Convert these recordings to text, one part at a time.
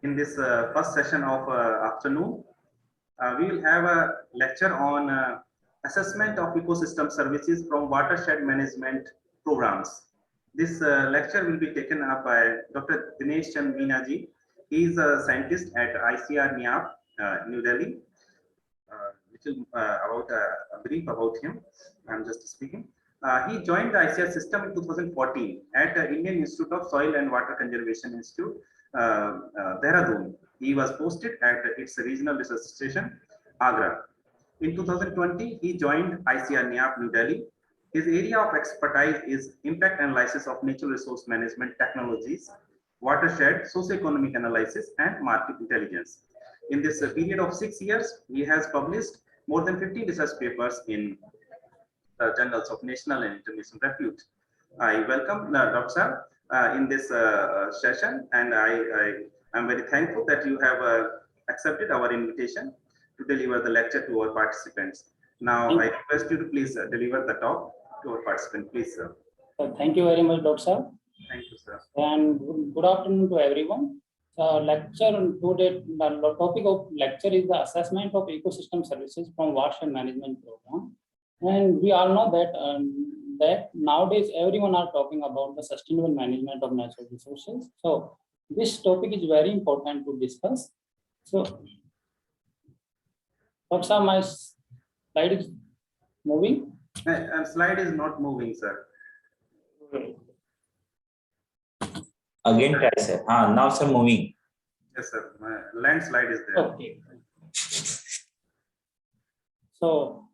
in this first session of afternoon, we will have a lecture on assessment of ecosystem services from watershed management programs. This lecture will be taken up by Dr. Dinesh Chand Meena ji. He is a scientist at ICR NIAP, New Delhi. Which is about a brief about him. I'm just speaking. He joined the ICR system in 2014 at the Indian Institute of Soil and Water Conservation Institute, Dehradun. He was posted at its regional research station, Agra. In 2020, he joined ICR NIAP, New Delhi. His area of expertise is impact analysis of natural resource management technologies, watershed, socioeconomic analysis, and market intelligence. In this period of 6 years, he has published more than 15 research papers in the journals of national and international repute. I welcome Dr. In this session, and I am very thankful that you have accepted our invitation to deliver the lecture to our participants. Now, I request you to please deliver the talk to our participant, please, sir. Thank you very much, Dr. Thank you, sir. And good afternoon to everyone. Lecture today, the topic of lecture is the assessment of ecosystem services from watershed management program. And we all know that that nowadays everyone are talking about the sustainable management of natural resources. So this topic is very important to discuss. So, Dr. my slide is moving. Slide is not moving, sir. Again, try, sir. Now, sir, moving. Yes, sir. My landslide is there. Okay. So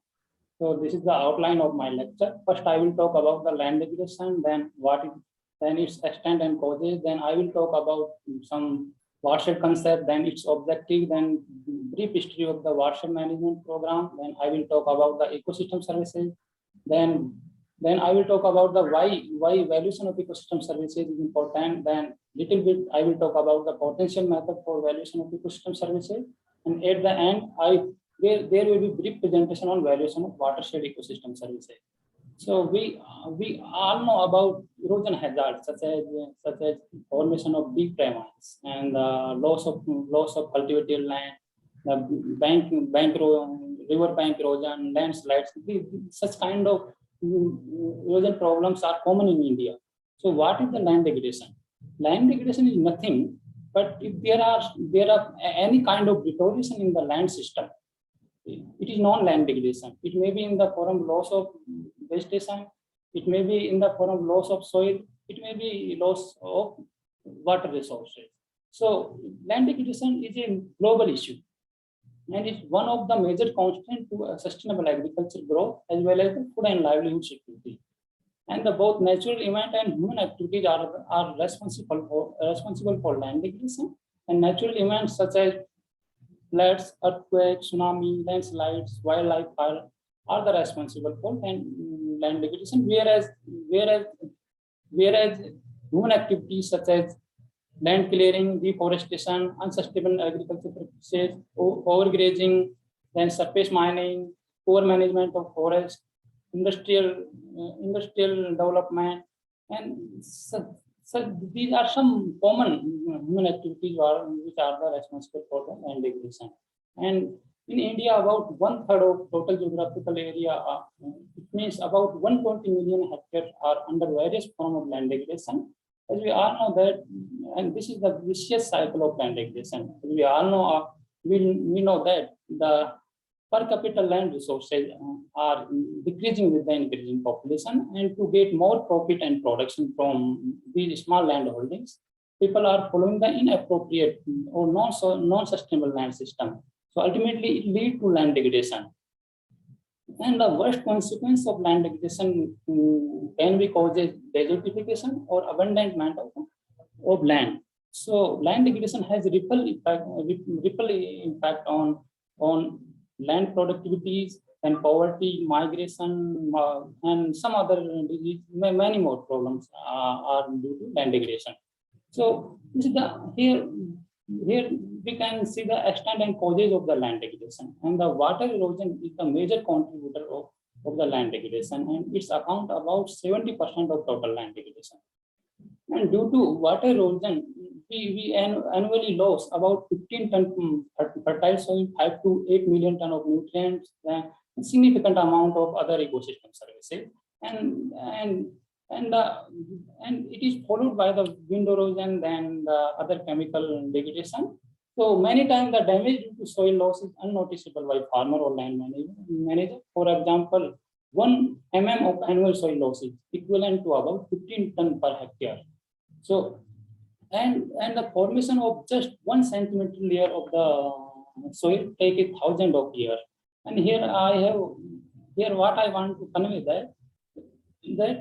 this is the outline of my lecture. First, I will talk about the land degradation, then its extent and causes. Then I will talk about some watershed concept, then its objective, then brief history of the watershed management program. Then I will talk about the ecosystem services. Then I will talk about the why evaluation of ecosystem services is important. Then little bit I will talk about the potential method for evaluation of ecosystem services. And at the end, there will be brief presentation on evaluation of watershed ecosystem services. So we all know about erosion hazards such as formation of deep mines and loss of cultivated land, the river bank erosion, landslides. Such kind of erosion problems are common in India. So what is the land degradation? Land degradation is nothing but if there are any kind of deterioration in the land system, it is non-land degradation. It may be in the form of loss of vegetation, it may be in the form of loss of soil, it may be loss of water resources. So land degradation is a global issue and it's one of the major constraints to sustainable agriculture growth as well as the food and livelihood security. And both natural event and human activities are responsible for land degradation, and natural events such as floods, earthquakes, tsunami, landslides, wildlife fire are the responsible for land degradation, whereas human activities such as land clearing, deforestation, unsustainable agriculture practices, overgrazing, then surface mining, poor management of forest, industrial development, and so these are some common human activities which are the responsible for the land degradation. And in India, about 1/3 of total geographical area, it means about 120 million hectares are under various forms of land degradation. As we all know that, and this is the vicious cycle of land degradation. As we all know, we know that the per capita land resources are decreasing with the increasing population, and to get more profit and production from these small land holdings, people are following the inappropriate or non-sustainable land system. So ultimately, it leads to land degradation. And the worst consequence of land degradation can be causes desertification or abandonment of land. So land degradation has ripple impact on land productivities and poverty, migration, and some other disease, many more problems are due to land degradation. So this is here we can see the extent and causes of the land degradation, and the water erosion is the major contributor of the land degradation, and it's account about 70% of total land degradation. And due to water erosion, annually lose about 15 ton fertile soil, 5 to 8 million ton of nutrients, and a significant amount of other ecosystem services, and it is followed by the wind erosion and the other chemical degradation. So many times the damage due to soil loss is unnoticeable by farmer or land manager. For example, 1 mm of annual soil loss is equivalent to about 15 ton per hectare. So, and the formation of just 1 centimeter layer of the soil take 1,000 of years. And here what I want to convey that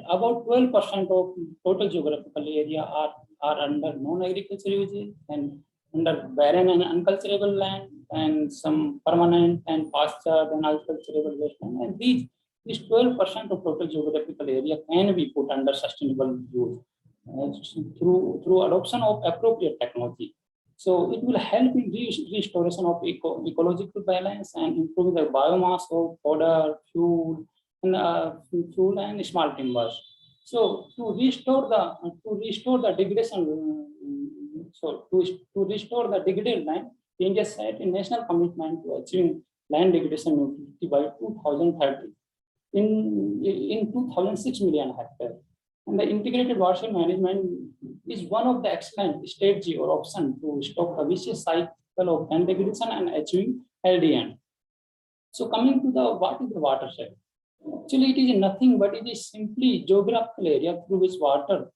about 12% of total geographical area are under non-agricultural uses and under barren and unculturable land, and some permanent and pastured and unculturable wasteland. And these 12% of total geographical area can be put under sustainable use through adoption of appropriate technology. So it will help in restoration of ecological balance and improving the biomass of fodder, fuel and small timbers. So to restore the degradation, to restore the degraded land, India set a national commitment to achieving land degradation neutrality by 2030 in 2006 million hectares. And the integrated watershed management is one of the excellent strategy or option to stop the vicious cycle of land degradation and achieving LDN. So coming to the what is the watershed? Actually, it is nothing but it is simply geographical area through which water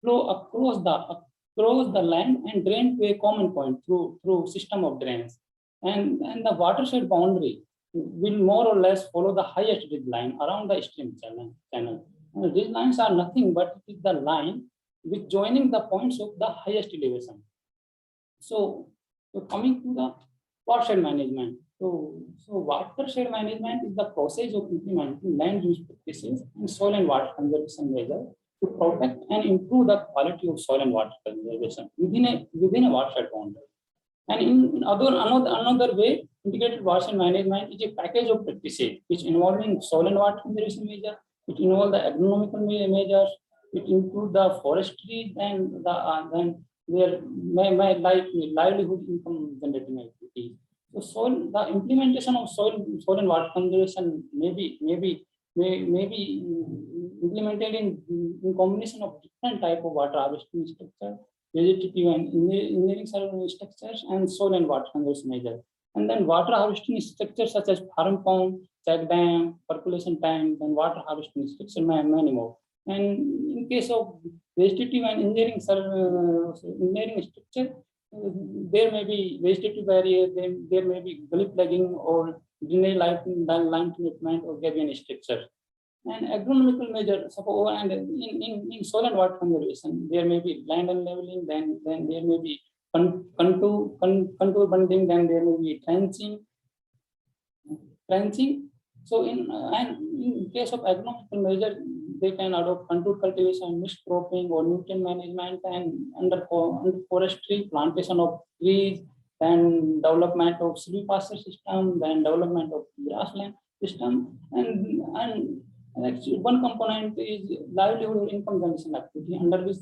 flow across the land and drain to a common point through system of drains. And the watershed boundary will more or less follow the highest ridge line around the stream channel. And these lines are nothing but it is the line with joining the points of the highest elevation. So coming to the watershed management. So watershed management is the process of implementing land use practices and soil and water conservation measures to protect and improve the quality of soil and water conservation within a watershed boundary. And in another way, integrated watershed management is a package of practices which involving soil and water conservation measures. It involves the agronomical measures. It includes the forestry and then where my livelihood income generating activities. So the implementation of soil and water conservation may be implemented in combination of different type of water harvesting structure, vegetative and engineering structures, and soil and water conservation measures. And then water harvesting structures such as farm pond, check dam, percolation tank, and water harvesting structure, many more. And in case of vegetative and engineering structure, there may be vegetative barrier, there may be gully plugging or drainage line treatment or gabion structure. And agronomical measures, and in soil and water conservation, there may be land unleveling, then there may be contour bundling, then there may be trenching. So in case of agronomical measure, they can adopt contour cultivation, mixed cropping, or nutrient management, and under forestry, plantation of trees, then development of silvopasture system, then development of grassland system, and actually one component is livelihood income generation activity, under which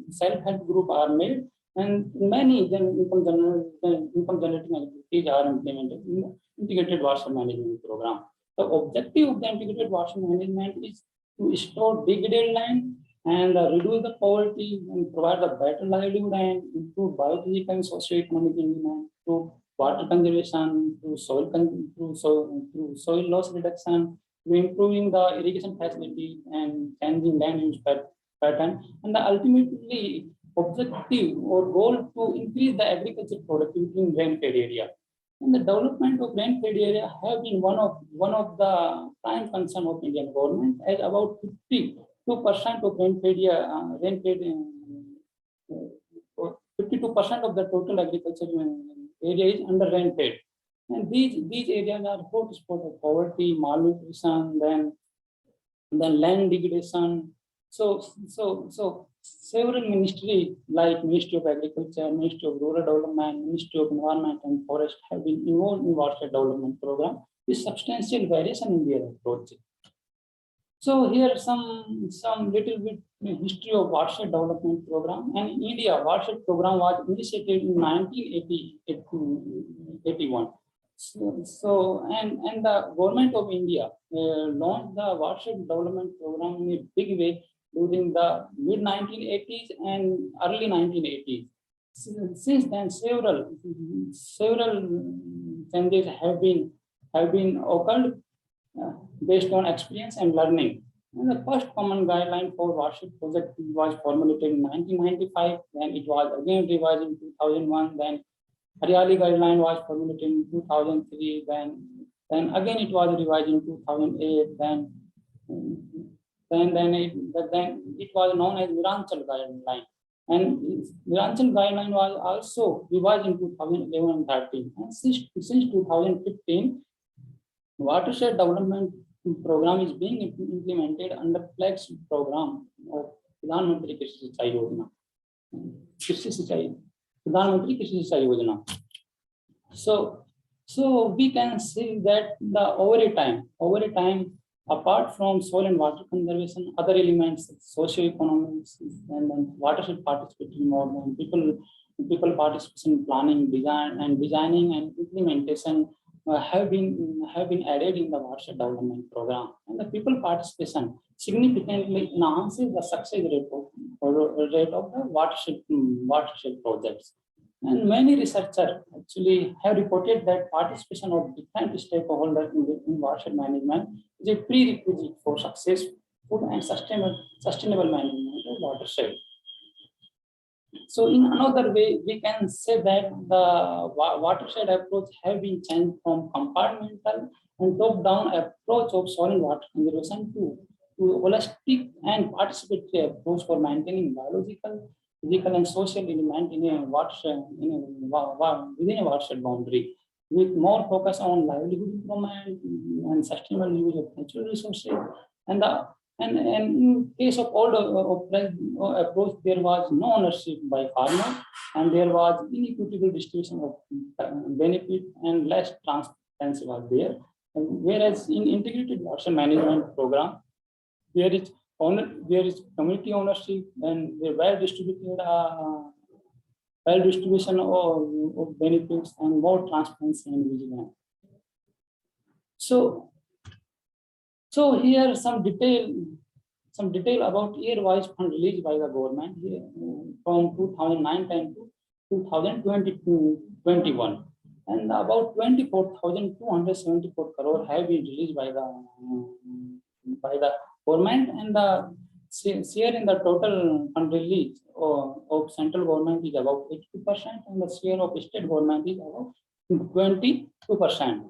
self-help group are made, and many income generating activities are implemented in integrated watershed management program. The objective of the integrated watershed management is to restore degraded land and reduce the poverty and provide a better livelihood and improve biophysical and socio-economic development through water conservation, through soil loss reduction, through improving the irrigation facility and changing land use pattern, and the ultimately objective or goal to increase the agricultural productivity in rain-fed area. And the development of rain-fed area have been one of the prime concern of Indian government, as about 52% of rain-fed area, 52% of the total agricultural area is under rain-fed. And these areas are hotspot of poverty, malnutrition, then land degradation. So several ministries like Ministry of Agriculture, Ministry of Rural Development, Ministry of Environment and Forest have been involved in watershed development program with substantial variation in their approach. So here some little bit history of watershed development program. And in India, watershed program was initiated in 1981. And the government of India launched the watershed development program in a big way during the mid 1980s and early 1980s. Since then, several changes have been occurred based on experience and learning. And the first common guideline for watershed project was formulated in 1995. Then it was again revised in 2001. Then Haryali guideline was formulated in 2003. Then again it was revised in 2008. Then it was known as Miranchal guideline. And Miranchal guideline was also revised in 2011 and 13. And since 2015, watershed development program is being implemented under flagship program of Pradhan Mantri Krishi Sinchai Yojana. Pradhan Mantri Krishi Sinchai Yojana. So we can see that the over a time, apart from soil and water conservation, other elements, socio-economics, and then watershed participatory model, people participation in planning, designing and implementation have been added in the watershed development program. And the people participation significantly enhances the success rate of the watershed projects. And many researchers actually have reported that participation of different stakeholders in watershed management is a prerequisite for successful and sustainable management of watershed. So in another way, we can say that the watershed approach have been changed from compartmental and top-down approach of soil and water conservation to holistic and participatory approach for maintaining biological, physical, and social element in a watershed within a watershed boundary, with more focus on livelihood improvement and sustainable use of natural resources. And in case of old approach, there was no ownership by farmer, and there was inequitable distribution of benefit and less transparency was there. Whereas in integrated watershed management program, there is community ownership and well distribution of benefits and more transparency and vigilance. So here some detail about year-wise fund released by the government here, from 2009 to 2021, and about 24,274 crore have been released by the government, and the share in the total fund release of central government is about 82%, and the share of state government is about 22%.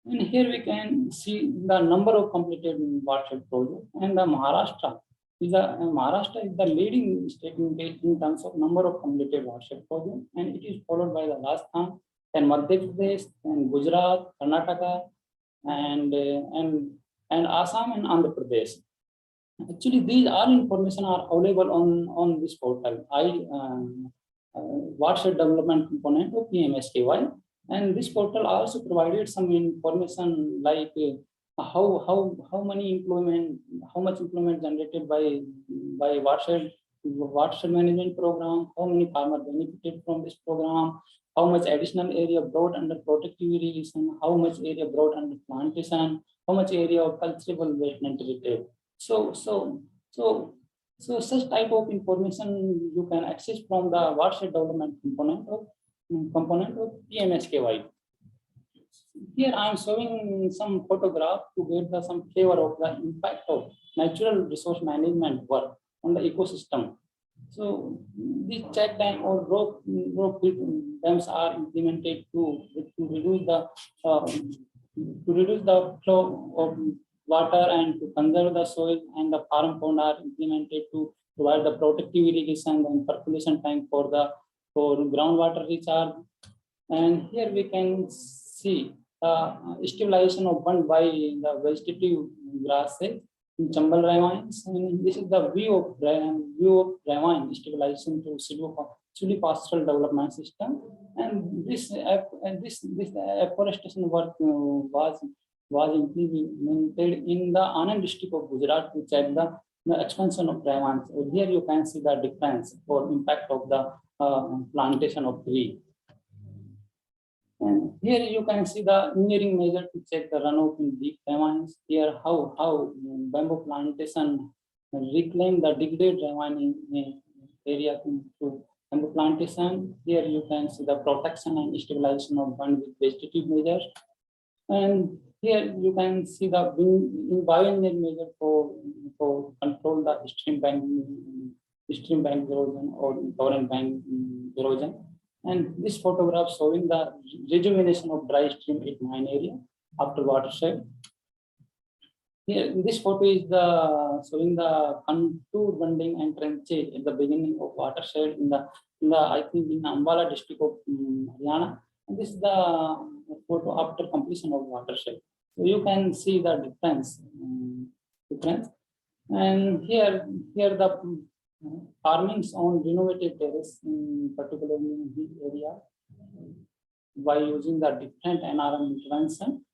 And here we can see the number of completed watershed projects, and the Maharashtra is the leading state in terms of number of completed watershed projects, and it is followed by the Rajasthan, then Madhya Pradesh, and Gujarat, Karnataka, and Assam and Andhra Pradesh. Actually, these all information are available on this portal, watershed development component of PMSKY. And this portal also provided some information like how much employment generated by watershed management program, how many farmers benefited from this program, how much additional area brought under protective irrigation, how much area brought under plantation, how much area of cultivable waste treated. So such type of information you can access from the watershed development component of PMSKY. Here I am showing some photograph to get some flavor of the impact of natural resource management work on the ecosystem. So these check dam or rock dams are implemented to reduce the flow of water and to conserve the soil, and the farm pond are implemented to provide the protective irrigation and percolation tank for groundwater recharge. And here we can see stabilization of bund by the vegetative grasses in Chambal ravines, and this is the view of ravine stabilization to silvipastoral development system. And this afforestation work was was implemented in the Anand district of Gujarat to check the expansion of dry vines. Here you can see the difference or impact of the plantation of tree. And here you can see the engineering measure to check the runoff in deep ravines. Here how bamboo plantation reclaim the degraded ravine in area to bamboo plantation. Here you can see the protection and stabilization of bund with vegetative measures. And here you can see the bioengineering measure for control the stream bank erosion or torrent bank erosion. And this photograph showing the rejuvenation of dry stream at mine area after watershed. Here, this photo is showing the contour bunding and trenchage at the beginning of watershed in the I think in Ambala district of Haryana. And this is the photo after completion of watershed. So you can see the difference. And here the farmings on renovated terrace, particularly in this area, by using the different NRM intervention.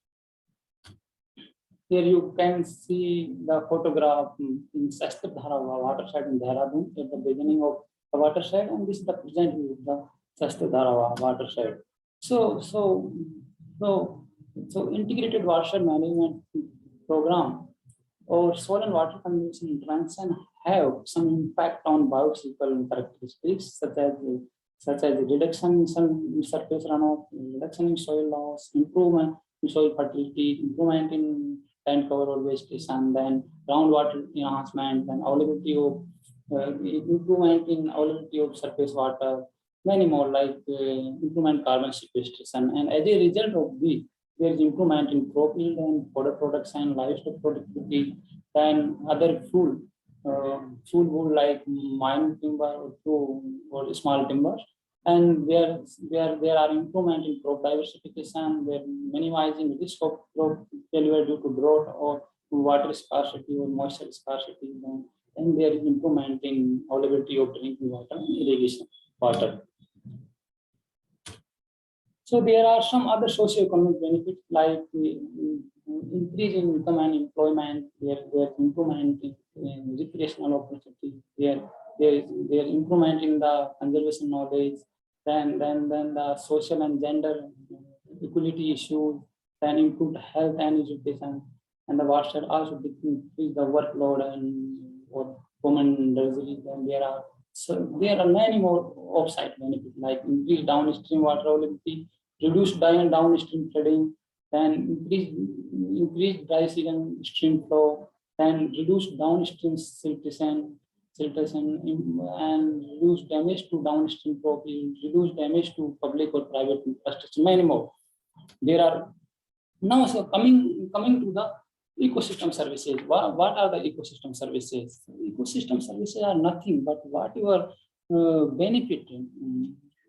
Here you can see the photograph in Shastradhara watershed in Dehradun at the beginning of the watershed, and this is the present view of the Shastradhara watershed. So integrated watershed management program or soil and water conservation intervention have some impact on biophysical characteristics such as reduction in surface runoff, reduction in soil loss, improvement in soil fertility, improvement in land cover or vegetation, then groundwater enhancement, then availability of improvement in availability of surface water, many more like improvement carbon sequestration. And as a result of this, there is improvement in crop yield and fodder production, livestock productivity, then other food wood like mine timber or small timbers. And there are improvement in crop diversification, where minimizing risk of crop failure due to drought or water scarcity or moisture scarcity. And there is improvement in availability of drinking water and irrigation water. So there are some other socio-economic benefits like increase in income and employment. There is improvement in recreational opportunity. There is improvement in the conservation knowledge. Then the social and gender equality issues. Then improved health and education. And the watershed also decrease the workload or common disease. And there are many more offsite benefits like increased downstream water availability, reduced downstream flooding, then increased dry season stream flow, then reduced downstream siltation, and reduced damage to downstream property, reduced damage to public or private infrastructure, many more. There are now, so coming to the ecosystem services. What are the ecosystem services? Ecosystem services are nothing but whatever benefit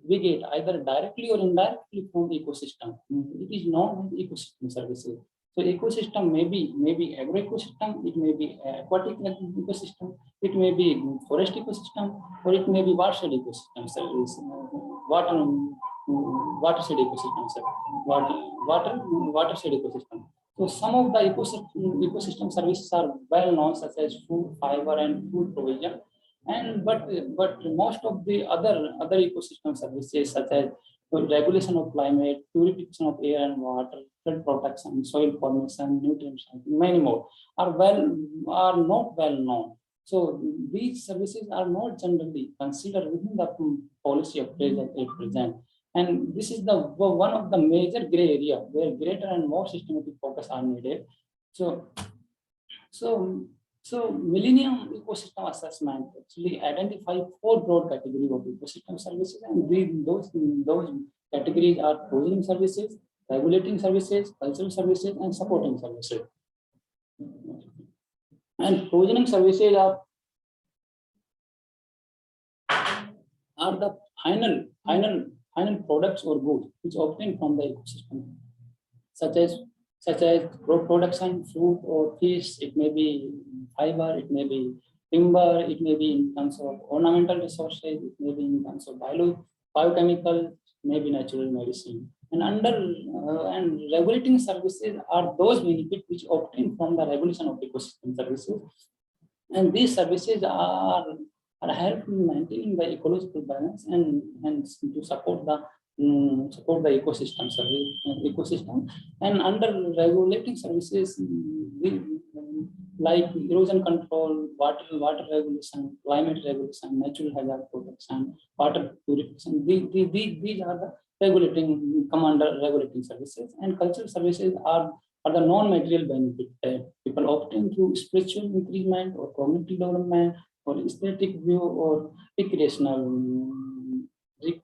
we get either directly or indirectly from the ecosystem. It is known as ecosystem services. So ecosystem may be agro ecosystem, it may be aquatic ecosystem, it may be forest ecosystem, or it may be watershed ecosystem service, watershed ecosystem service, watershed ecosystem. So some of the ecosystem services are well known, such as food, fiber, and food provision. And but most of the other ecosystem services, such as regulation of climate, purification of air and water, flood protection, soil formation, nutrient cycle, many more are not well known. So these services are not generally considered within the policy of present. And this is the one of the major gray area where greater and more systematic focus are needed. So Millennium Ecosystem Assessment actually identify 4 broad categories of ecosystem services, and those categories are provisioning services, regulating services, cultural services, and supporting services. And provisioning services are the final products or goods which obtained from the ecosystem, such as crop production, fruit or fish. It may be fiber, it may be timber, it may be in terms of ornamental resources, it may be in terms of biochemical, maybe natural medicine, and regulating services are those benefits which obtain from the regulation of ecosystem services, and these services are helping in maintaining the ecological balance and to support the ecosystem ecosystem. And under regulating services, like erosion control, water regulation, climate regulation, natural hazard protection, water purification, these are the come under regulating services. And cultural services are the non-material benefit that people obtain through spiritual increment or cognitive development or aesthetic view or recreational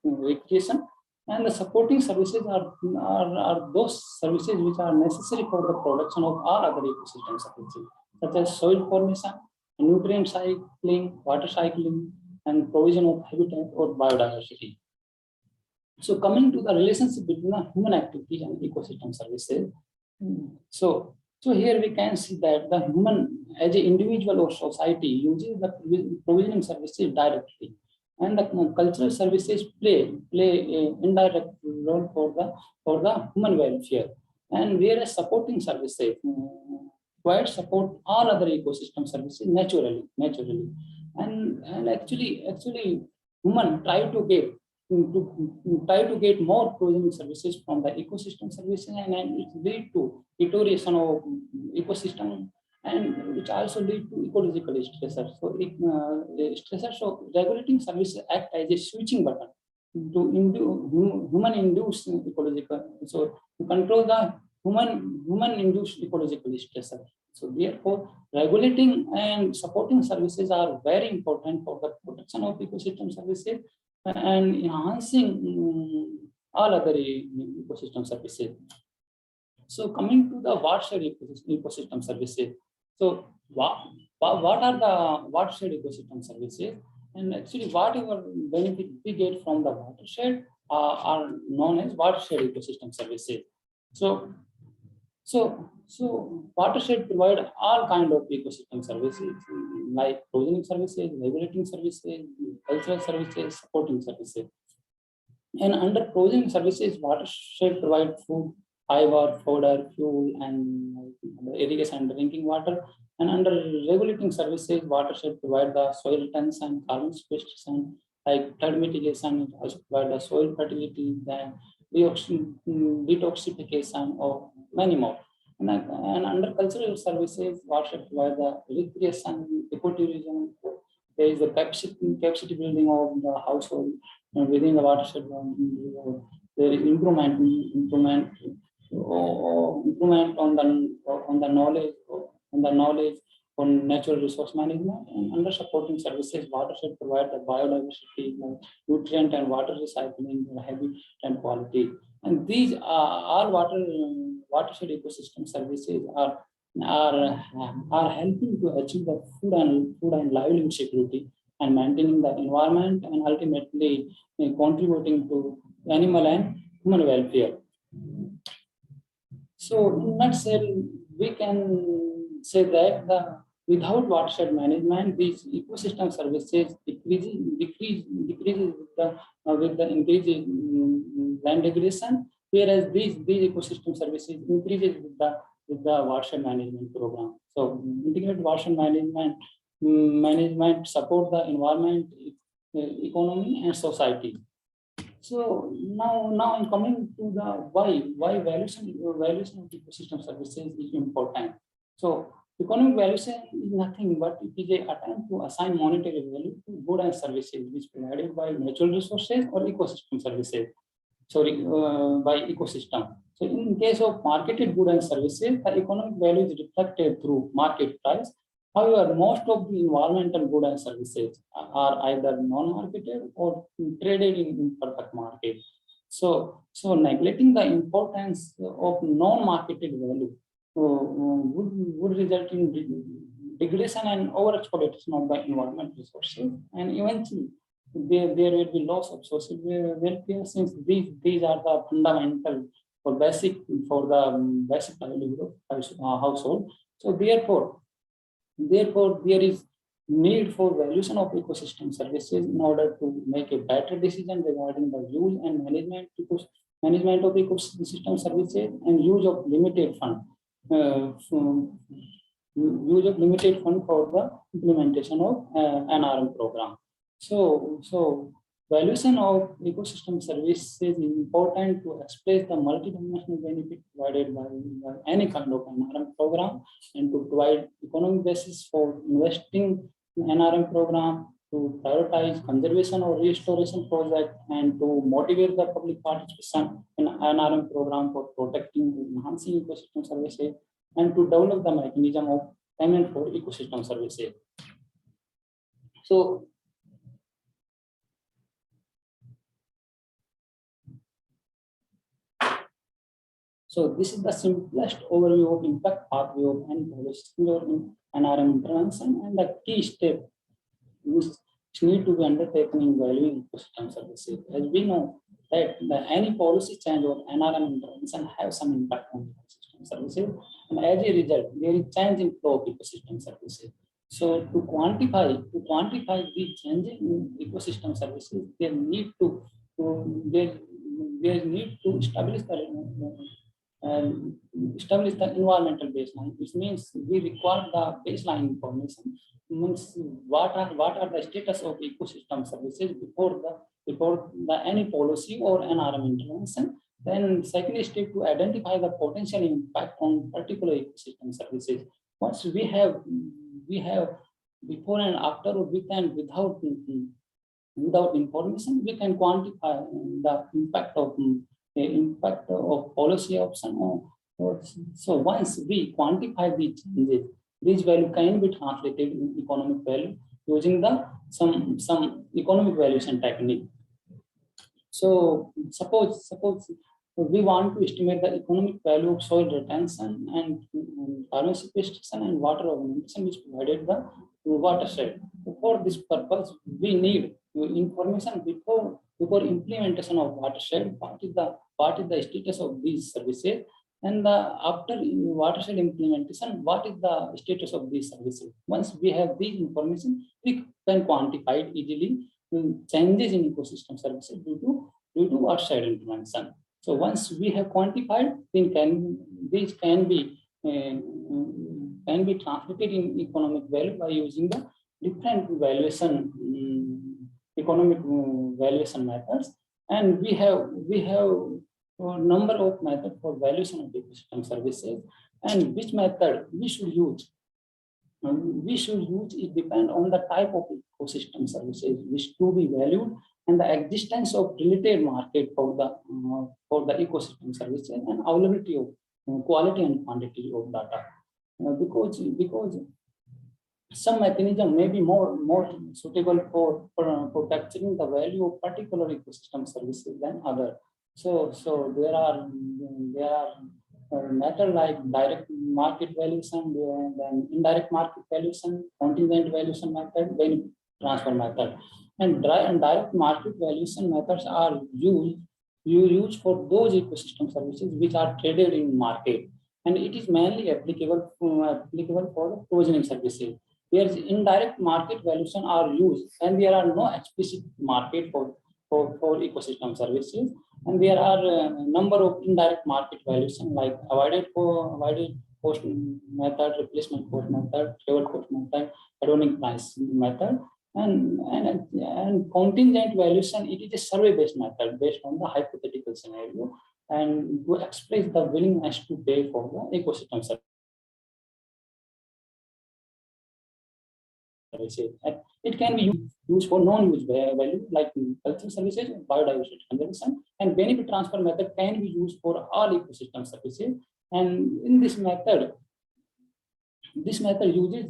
recreation. And the supporting services are those services which are necessary for the production of all other ecosystem services, such as soil formation, nutrient cycling, water cycling, and provision of habitat or biodiversity. So coming to the relationship between the human activities and ecosystem services, so here we can see that the human as an individual or society uses the provisioning services directly, and the cultural services play an indirect role for the human welfare, and whereas supporting services provide support all other ecosystem services naturally, and actually human try to get more provisioning services from the ecosystem services, and it lead to deterioration of ecosystem, and which also lead to ecological stressors. So stressors, so regulating services act as a switching button to human induced ecological, so to control the human induced ecological stressor. So therefore, regulating and supporting services are very important for the protection of ecosystem services and enhancing all other ecosystem services. So coming to the watershed ecosystem services. So what are the watershed ecosystem services? And actually whatever benefit we get from the watershed are known as watershed ecosystem services. So watershed provide all kind of ecosystem services like provisioning services, regulating services, cultural services, supporting services. And under provisioning services, watershed provide food, fiber, fodder, fuel, and irrigation and drinking water. And under regulating services, watershed provide the soil retention, carbon sequestration, like flood mitigation, it also provide the soil fertility, then detoxification, or many more. And under cultural services, watershed provide the recreation, ecotourism. There is the capacity building of the household within the watershed. There is improvement on the knowledge on natural resource management. And under supporting services, watershed provide the biodiversity, nutrient and water recycling, habitat and quality. And these are all watershed ecosystem services are helping to achieve the food and livelihood security and maintaining the environment, and ultimately contributing to animal and human welfare. So in nutshell, we can say that without watershed management, these ecosystem services decreases with the increase in land degradation, whereas these ecosystem services increases with the watershed management program. So integrated watershed management support the environment, economy, and society. So now I'm coming to the why valuation of ecosystem services is important. So economic valuation is nothing but it is an attempt to assign monetary value to goods and services which provided by natural resources or ecosystem services. By ecosystem. So in case of marketed goods and services, the economic value is reflected through market price. However, most of the environmental goods and services are either non-marketed or traded in imperfect market. So neglecting the importance of non-marketed value would result in degradation and overexploitation of the environmental resources, and eventually there will be loss of social welfare, since these are the fundamental or basic for the basic livelihood of household. So therefore there is need for valuation of ecosystem services in order to make a better decision regarding the use and management management of ecosystem services, and use of limited fund. Use of limited fund for the implementation of NRM program. So valuation of ecosystem services is important to express the multidimensional benefit provided by any kind of NRM program, and to provide economic basis for investing in NRM program, to prioritize conservation or restoration project, and to motivate the public participation in NRM program for protecting and enhancing ecosystem services, and to develop the mechanism of payment for ecosystem services. So this is the simplest overview of impact pathway of any policy in NRM intervention, and the key step which need to be undertaken in valuing ecosystem services. As we know that any policy change or NRM intervention have some impact on ecosystem services, and as a result, there is change in flow of ecosystem services. So to quantify the change in ecosystem services, there need to establish the environmental baseline, which means we require the baseline information. Means what are the status of ecosystem services before the any policy or NRM intervention. Then second step, to identify the potential impact on particular ecosystem services. Once we have before and after, or with and without information, we can quantify the impact of policy option. So once we quantify these changes, this value can be translated in economic value using the some economic valuation technique. So suppose we want to estimate the economic value of soil retention and carbon sequestration and water augmentation, which provided the watershed. For this purpose, we need information before implementation of watershed. What is the status of these services, and after watershed implementation, what is the status of these services? Once we have these information, we can quantify it easily changes in ecosystem services due to watershed intervention. So once we have quantified, then these can be translated in economic value by using the different valuation economic valuation methods, and we have a number of methods for valuation of ecosystem services, and which method we should use. It depend on the type of ecosystem services which to be valued, and the existence of related market for the ecosystem services, and availability of quality and quantity of data. Because some mechanism may be more suitable for capturing the value of particular ecosystem services than other. So there are methods like direct market valuation, then indirect market valuation, contingent valuation method, benefit transfer method, and direct market valuation methods are used for those ecosystem services which are traded in market, and it is mainly applicable for the provisioning services. Whereas indirect market valuation are used, and there are no explicit market for ecosystem services, and there are a number of indirect market valuation like avoided cost method, replacement cost method, level cost method, hedonic price method, and contingent valuation. It is a survey-based method based on the hypothetical scenario, and to express the willingness to pay for the ecosystem service. It can be used for non-use value like cultural services, biodiversity conservation, and benefit transfer method can be used for all ecosystem services. And in this method uses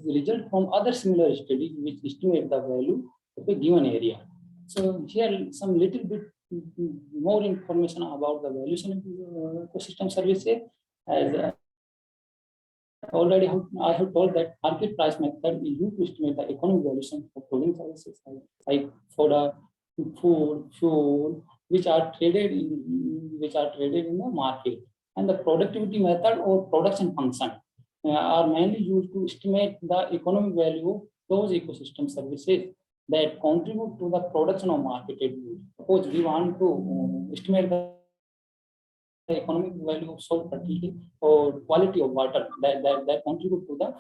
the result from other similar studies which estimate the value of a given area. So here some little bit more information about the valuation of ecosystem services. As already I have told that market price method is used to estimate the economic valuation for provisioning services like fodder, food, fuel, which are traded in the market. And the productivity method or production function are mainly used to estimate the economic value of those ecosystem services that contribute to the production of marketed goods. Suppose we want to estimate the economic value of soil fertility or quality of water that contribute to the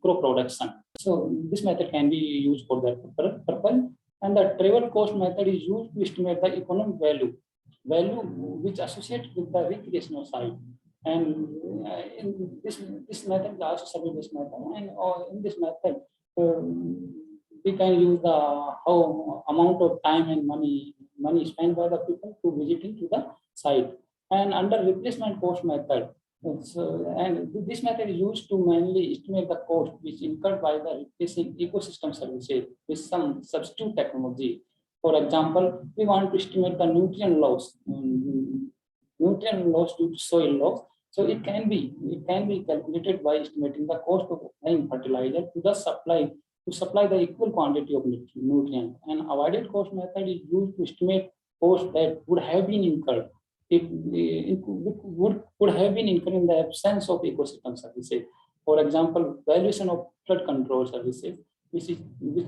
crop production. So this method can be used for that purpose. And the travel cost method is used to estimate the economic value which associated with the recreational site. And in this method is also survey-based method, and in this method we can use the how amount of time and money spent by the people to visiting to the site. And under replacement cost method, and this method is used to mainly estimate the cost which incurred by the replacing ecosystem services with some substitute technology. For example, we want to estimate the nutrient loss due to soil loss. So it can be calculated by estimating the cost of applying fertilizer to supply the equal quantity of nutrient. And avoided cost method is used to estimate costs that would have been incurred if it would have been incurred in the absence of ecosystem services. For example, valuation of flood control services, which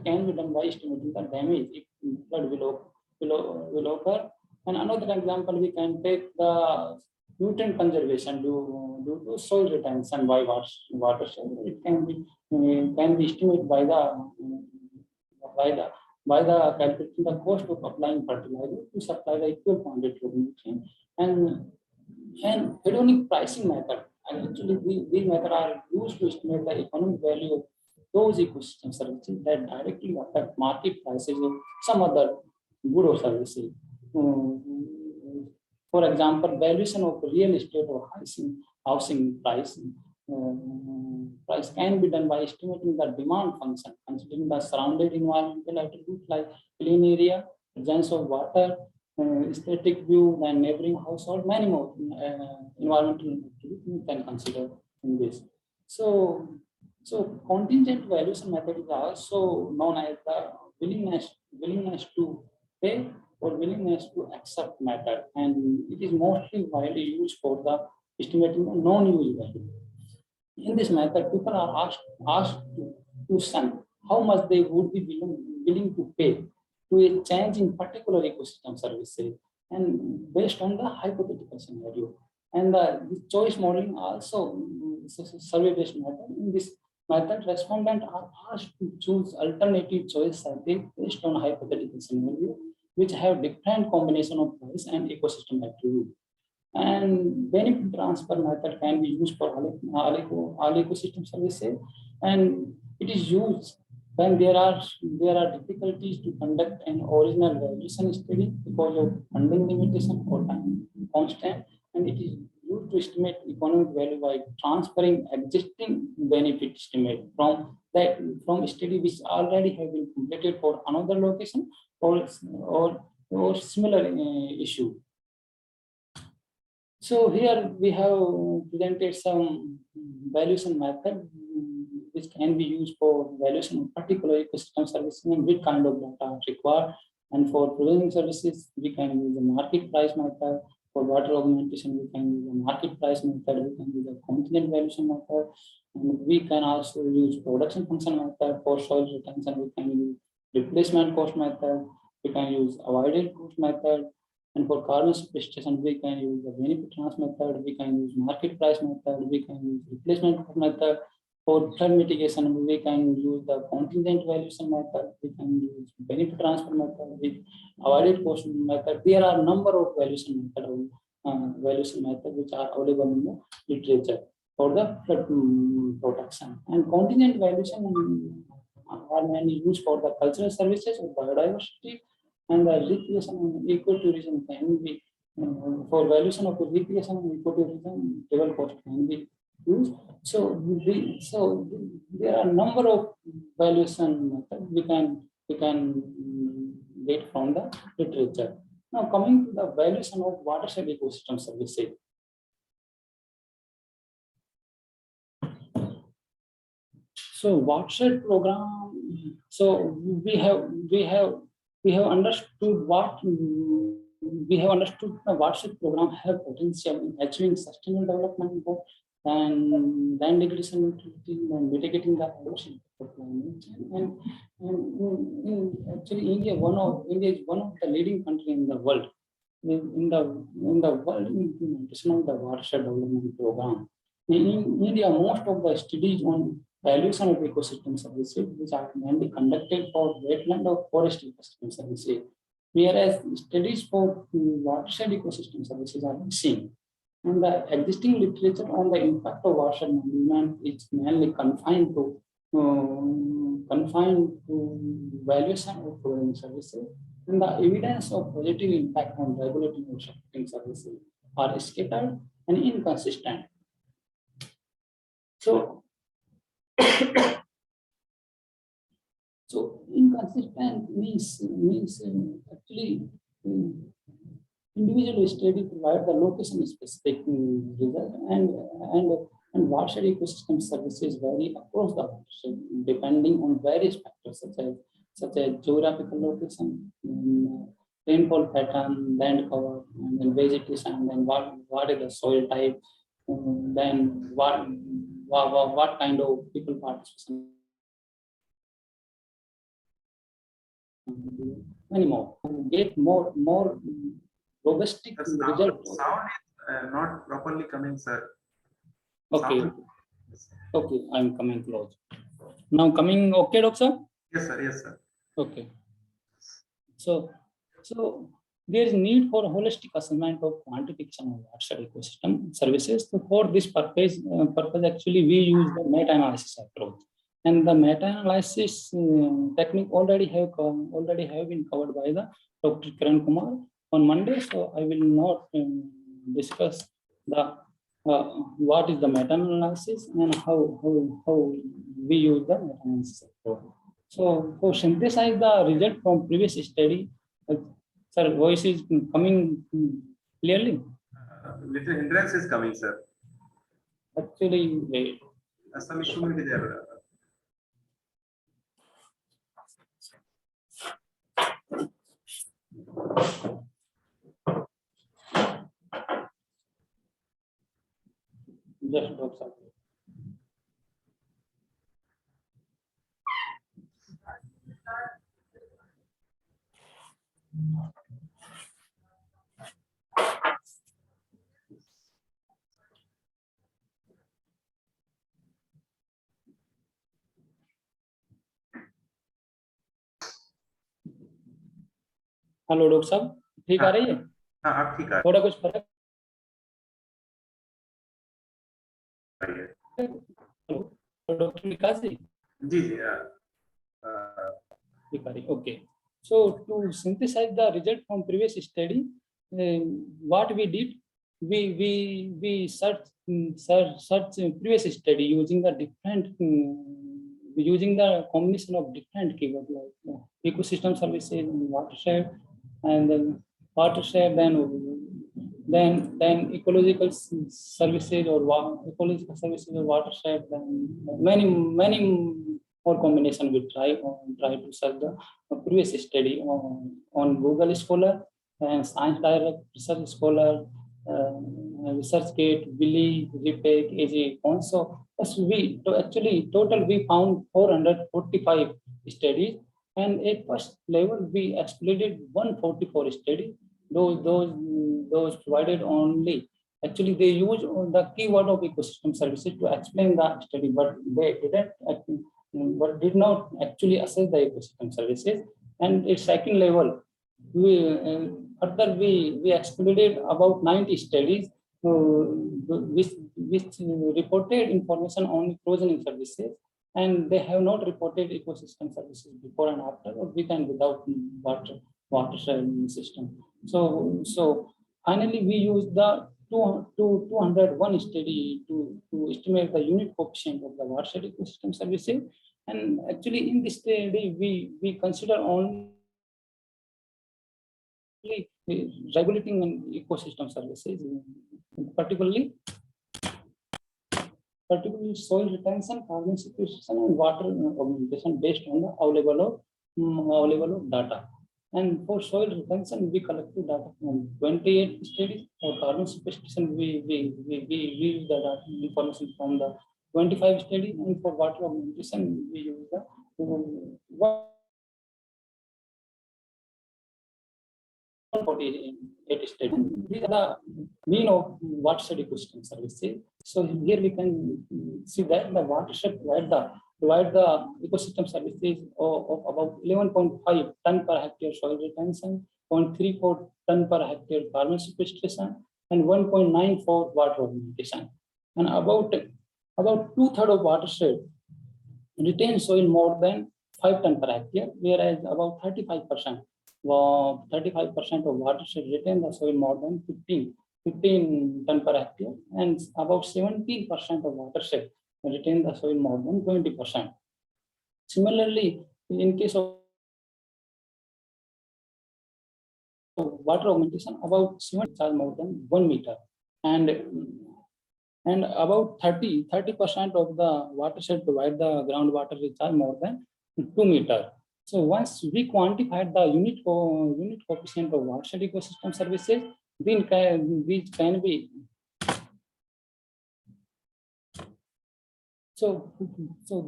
can be done by estimating the damage if flood will occur. And another example, we can take the nutrient conservation due to soil retention by watershed. It can be estimated by the calculating the cost of applying fertilizer to supply the equal quantity of nutrient. And hedonic pricing method. And actually, these methods are used to estimate the economic value of those ecosystem services that directly affect market prices of some other good or services. For example, valuation of real estate or housing price can be done by estimating the demand function, considering the surrounding environmental attributes like clean area, presence of water, aesthetic view, and neighboring household, many more environmental attributes we can consider in this. So contingent valuation method is also known as the willingness to pay or willingness to accept method, and it is mostly widely used for the estimating the non-use value. In this method, people are asked to sum how much they would be willing to pay to a change in particular ecosystem services, and based on the hypothetical scenario. And the choice modeling also survey-based method. In this method, respondents are asked to choose alternative choice services based on hypothetical scenario, which have different combination of price and ecosystem attribute. And benefit transfer method can be used for all ecosystem services, and it is used when there are difficulties to conduct an original valuation study because of funding limitation or time constraint, and it is used to estimate economic value by transferring existing benefit estimate from study which already have been completed for another location or similar issue. So here we have presented some valuation method which can be used for valuation of particular ecosystem services and which kind of data are required. And for provisioning services, we can use the market price method. For water augmentation, we can use the market price method. We can use the contingent valuation method. And we can also use production function method. For soil retention, we can use replacement cost method. We can use avoided cost method. And for carbon sequestration, we can use the benefit transfer method. We can use market price method. We can use replacement cost method. For flood mitigation, we can use the contingent valuation method. We can use benefit transfer method with avoided cost method. There are a number of valuation method which are available in the literature for the flood protection. And contingent valuation are mainly used for the cultural services or biodiversity, and the recreation and ecotourism can be for valuation of recreation and ecotourism, level cost can be used. So there are a number of valuation methods we can get from the literature. Now coming to the valuation of watershed ecosystem services. So watershed program. So we have understood what the watershed program have potential in achieving sustainable development goals and land degradation neutrality and mitigating the erosion of climate change. And actually India is one of the leading country in the world in the world implementation of the watershed development program. In India, most of the studies on valuation of ecosystem services, which are mainly conducted for wetland or forest ecosystem services, whereas studies for watershed ecosystem services are missing. And the existing literature on the impact of watershed management is mainly confined to valuation of providing services, and the evidence of positive impact on regulating or supporting services are scattered and inconsistent. So, so inconsistent means actually individual study provide the location specific result, and watershed ecosystem services vary across the watershed depending on various factors such as geographical location, rainfall pattern, land cover, and then vegetation, and then what is the soil type, then what kind of people participation. Many more to get more robust The result. sound is not properly coming, sir. Okay, Sound- okay, I'm coming close. Now coming okay, doctor? Yes, sir. Yes, sir. Okay. So there is need for holistic assessment of quantification of watershed ecosystem services. So for this purpose actually we use the meta-analysis approach. And the meta-analysis technique already have been covered by the Dr. Kiran Kumar on Monday. So I will not discuss the what is the meta-analysis and how we use the meta-analysis approach. So for synthesize the result from previous study, sir, voice is coming clearly. Little hindrance is coming, sir. Actually, wait. Some issue may be there. Just doctor. Hello doctor साहब, ठीक आ रही है? हाँ, आप ठीक आ थोड़ा कुछ फर्क रही है। हेलो डॉक्टर विकास जी, जी, ठीक आ रही. Okay. So to synthesize the result from previous study, what we did, we search previous study using the different using the combination of different keywords like ecosystem services, watershed, and then watershed, then ecological services or ecological services or watershed, then many more combination we try to search the previous study on Google Scholar and Science Direct, Research Scholar, ResearchGate, Willy, Repec, AG. So actually total we found 445 studies, and at first level we exploited 144 studies. Those provided only, actually they use the keyword of ecosystem services to explain the study, but they did not actually assess the ecosystem services. And at second level, we excluded about 90 studies which reported information on frozen services, and they have not reported ecosystem services before and after, or with and without watershed system. So finally we use the 201 study to estimate the unit coefficient of the watershed ecosystem services. And actually in this study we consider only regulating and ecosystem services, particularly soil retention, carbon sequestration, and water augmentation based on the available data. And for soil retention, we collected data from 28 studies. For carbon sequestration, we use the data information from the 25 studies, and for water augmentation, we use the 148 states. These are the mean of watershed ecosystem services. So here we can see that the watershed provide the ecosystem services of about 11.5 ton per hectare soil retention, 0.34 ton per hectare carbon sequestration, and 1.94 water augmentation. And about 2/3 of watershed retain soil more than 5 ton per hectare, whereas about 35% of watershed retain the soil more than 15 ton per hectare, and about 17% of watershed retain the soil more than 20%. Similarly, in case of water augmentation, about 70 are more than 1 meter, and about 30% of the watershed provide the groundwater recharge more than 2 meter. So once we quantified the unit coefficient of watershed ecosystem services, then these can be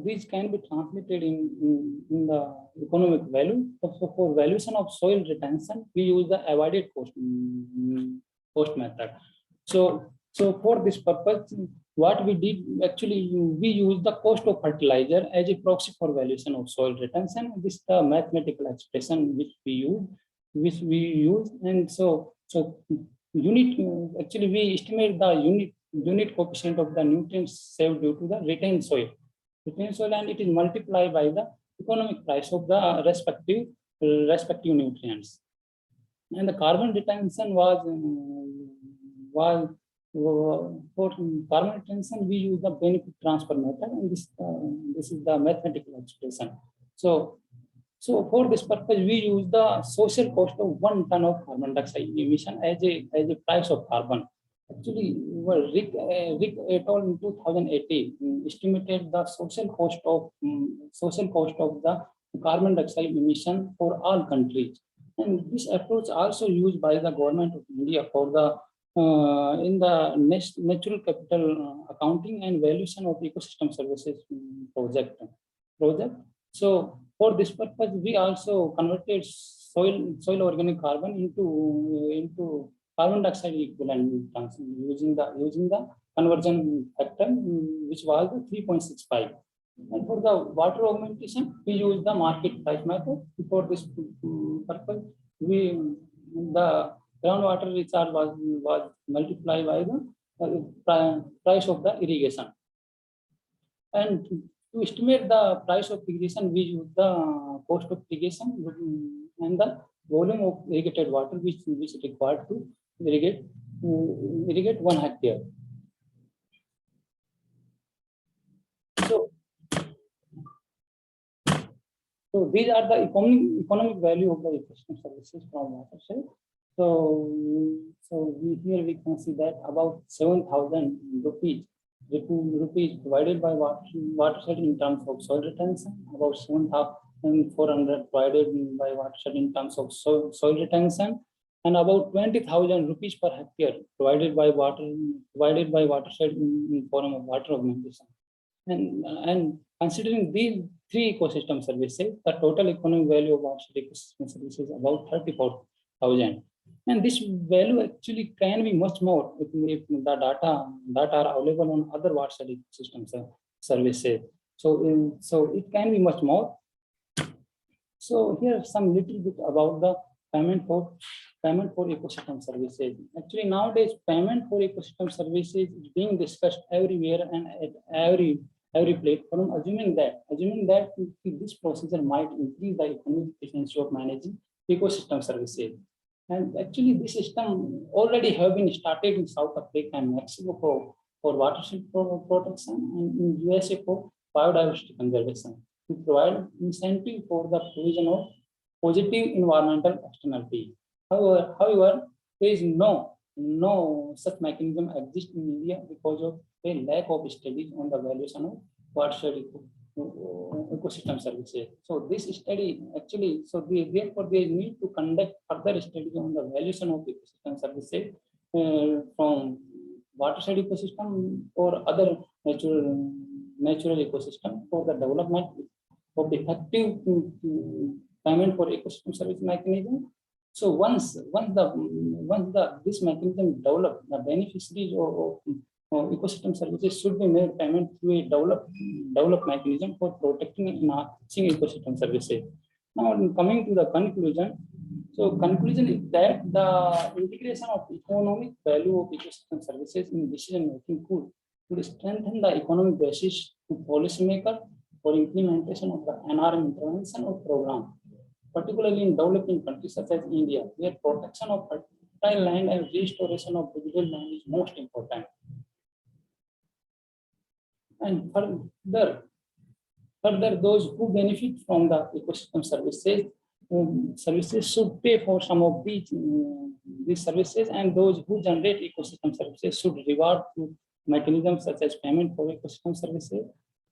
these can be translated in the economic value. So for valuation of soil retention, we use the avoided cost method. So for this purpose, what we did actually, we use the cost of fertilizer as a proxy for valuation of soil retention. This is the mathematical expression which we use, and so unit actually we estimate the unit coefficient of the nutrients saved due to the retained soil, and it is multiplied by the economic price of the respective nutrients. And the carbon retention was for carbon retention, we use the benefit transfer method, and this is the mathematical expression. So for this purpose, we use the social cost of 1 ton of carbon dioxide emission as a price of carbon. Actually, Rick et al. In 2018 estimated the social cost of the carbon dioxide emission for all countries, and this approach also used by the government of India for the in the natural capital accounting and valuation of ecosystem services project. So for this purpose, we also converted soil organic carbon into carbon dioxide equivalent terms using the conversion factor, which was 3.65. And for the water augmentation, we use the market price method. For this purpose, the groundwater recharge was multiplied by the price of the irrigation. And to estimate the price of irrigation, we use the cost of irrigation and the volume of irrigated water which is required to irrigate 1 hectare. So these are the economic value of the ecosystem services from watershed. So here we can see that about 7,000 rupees provided by watershed in terms of soil retention, about 7,400 provided by watershed in terms of soil retention, and about 20,000 rupees per hectare provided by watershed in form of water augmentation. And considering these 3 ecosystem services, the total economic value of watershed ecosystem services is about 34,000. And this value actually can be much more if the data are available on other watershed ecosystem services. So it can be much more. So here some little bit about the payment for ecosystem services. Actually, nowadays payment for ecosystem services is being discussed everywhere and at every platform, assuming that this procedure might increase the economic efficiency of managing ecosystem services. And actually, this system already have been started in South Africa and Mexico for watershed protection, and in USA for biodiversity conservation, to provide incentive for the provision of positive environmental externality. However, there is no such mechanism exists in India because of a lack of studies on the valuation of watershed ecosystem services. So this study actually, therefore they need to conduct further studies on the valuation of ecosystem services from watershed ecosystem or other natural ecosystem for the development of effective payment for ecosystem service mechanism So once this mechanism develop, the beneficiaries of ecosystem services should be made payment through a developed mechanism for protecting and enhancing ecosystem services. Now coming to the conclusion. So conclusion is that the integration of economic value of ecosystem services in decision making could strengthen the economic basis to policymaker for implementation of the NRM intervention of program, particularly in developing countries such as India, where protection of fertile land and restoration of digital land is most important. And further, those who benefit from the ecosystem services should pay for some of these services, and those who generate ecosystem services should reward through mechanisms such as payment for ecosystem services.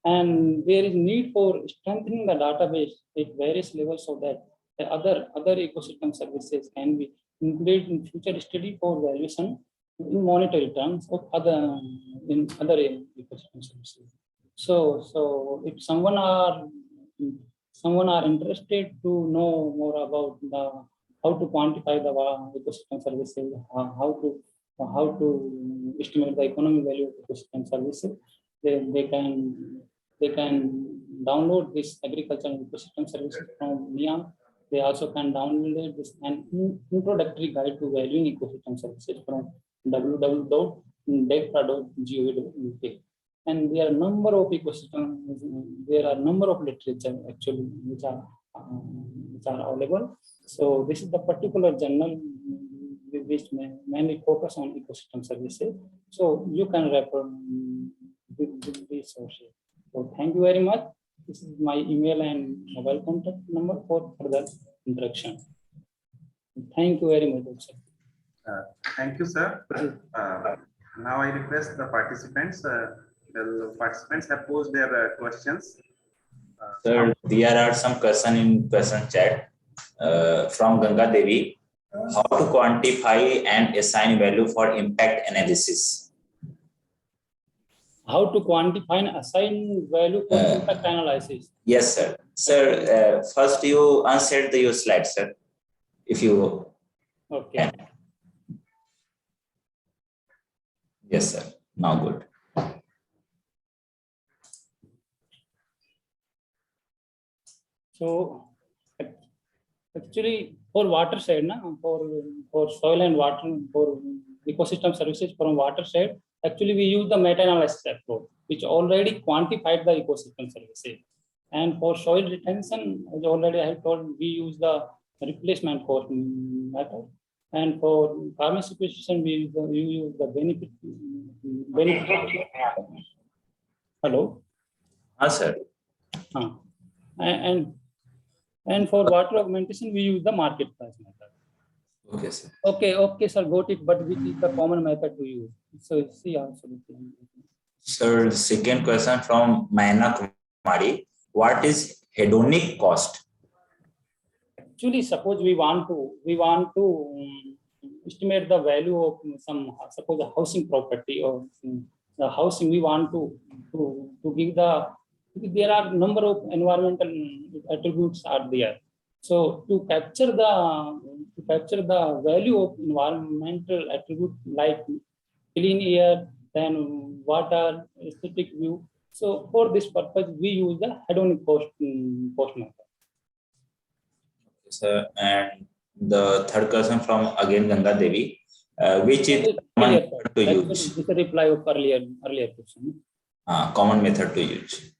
And there is need for strengthening the database at various levels so that the other ecosystem services can be included in future study for valuation in monetary terms of other ecosystem services. So if someone are interested to know more about the how to quantify the ecosystem services, how to estimate the economic value of ecosystem services, they can download this agricultural ecosystem services from NIAM. They also can download this an introductory guide to valuing ecosystem services from www.defra.gov.uk. And there are number of number of literature actually which are available. So this is the particular journal which mainly focus on ecosystem services. So you can refer with these sources. So thank you very much. This is my email and mobile contact number for further interaction. Thank you very much, sir. Thank you, sir. Now I request the participants. The participants have posed their questions. Sir, there are some questions in question chat from Ganga Devi. How to quantify and assign value for impact analysis? How to quantify and assign value for impact analysis? Yes, sir. Sir, first you answered your slide, sir. If you Okay. Yes, sir. Now good. So actually for water side, for soil and water, for ecosystem services from water side, actually we use the meta-analysis approach, which already quantified the ecosystem services. And for soil retention, as already I have told, we use the replacement cost method. And for carbon sequestration, we use the benefit. Hello. Sir. And for water augmentation, we use the market price method. Okay, sir. Okay, sir, got it. But which is the common method to use? So see also. Sir, second question from Mayana Kumari. What is hedonic cost? Actually, suppose we want to estimate the value of some, suppose a housing property or the housing, we want to give there are number of environmental attributes are there. So to capture the value of environmental attribute like clean air, then water, aesthetic view. So for this purpose, we use the hedonic cost method. Sir, and the third question from again Ganga Devi, which is common method to use? This is a reply of earlier question. Common method to use.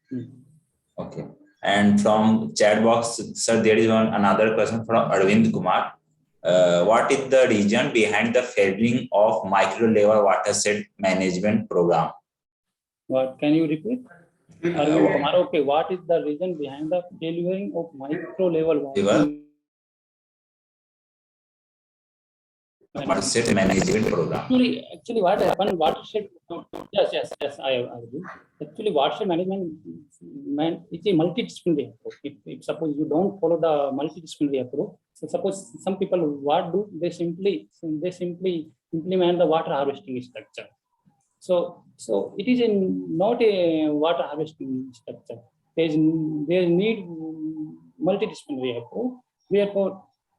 Okay. And from chat box, sir, there is another question from Arvind Kumar. What is the reason behind the failing of micro level watershed management program? What can you repeat? Arvind Kumar, okay. What is the reason behind the failing of micro level watershed management program? Actually, what happened? Watershed. Yes. I agree. Actually, watershed management is a multidisciplinary approach. If suppose you don't follow the multidisciplinary approach, so suppose some people what do they simply implement the water harvesting structure. So it is not a water harvesting structure. There need multidisciplinary approach.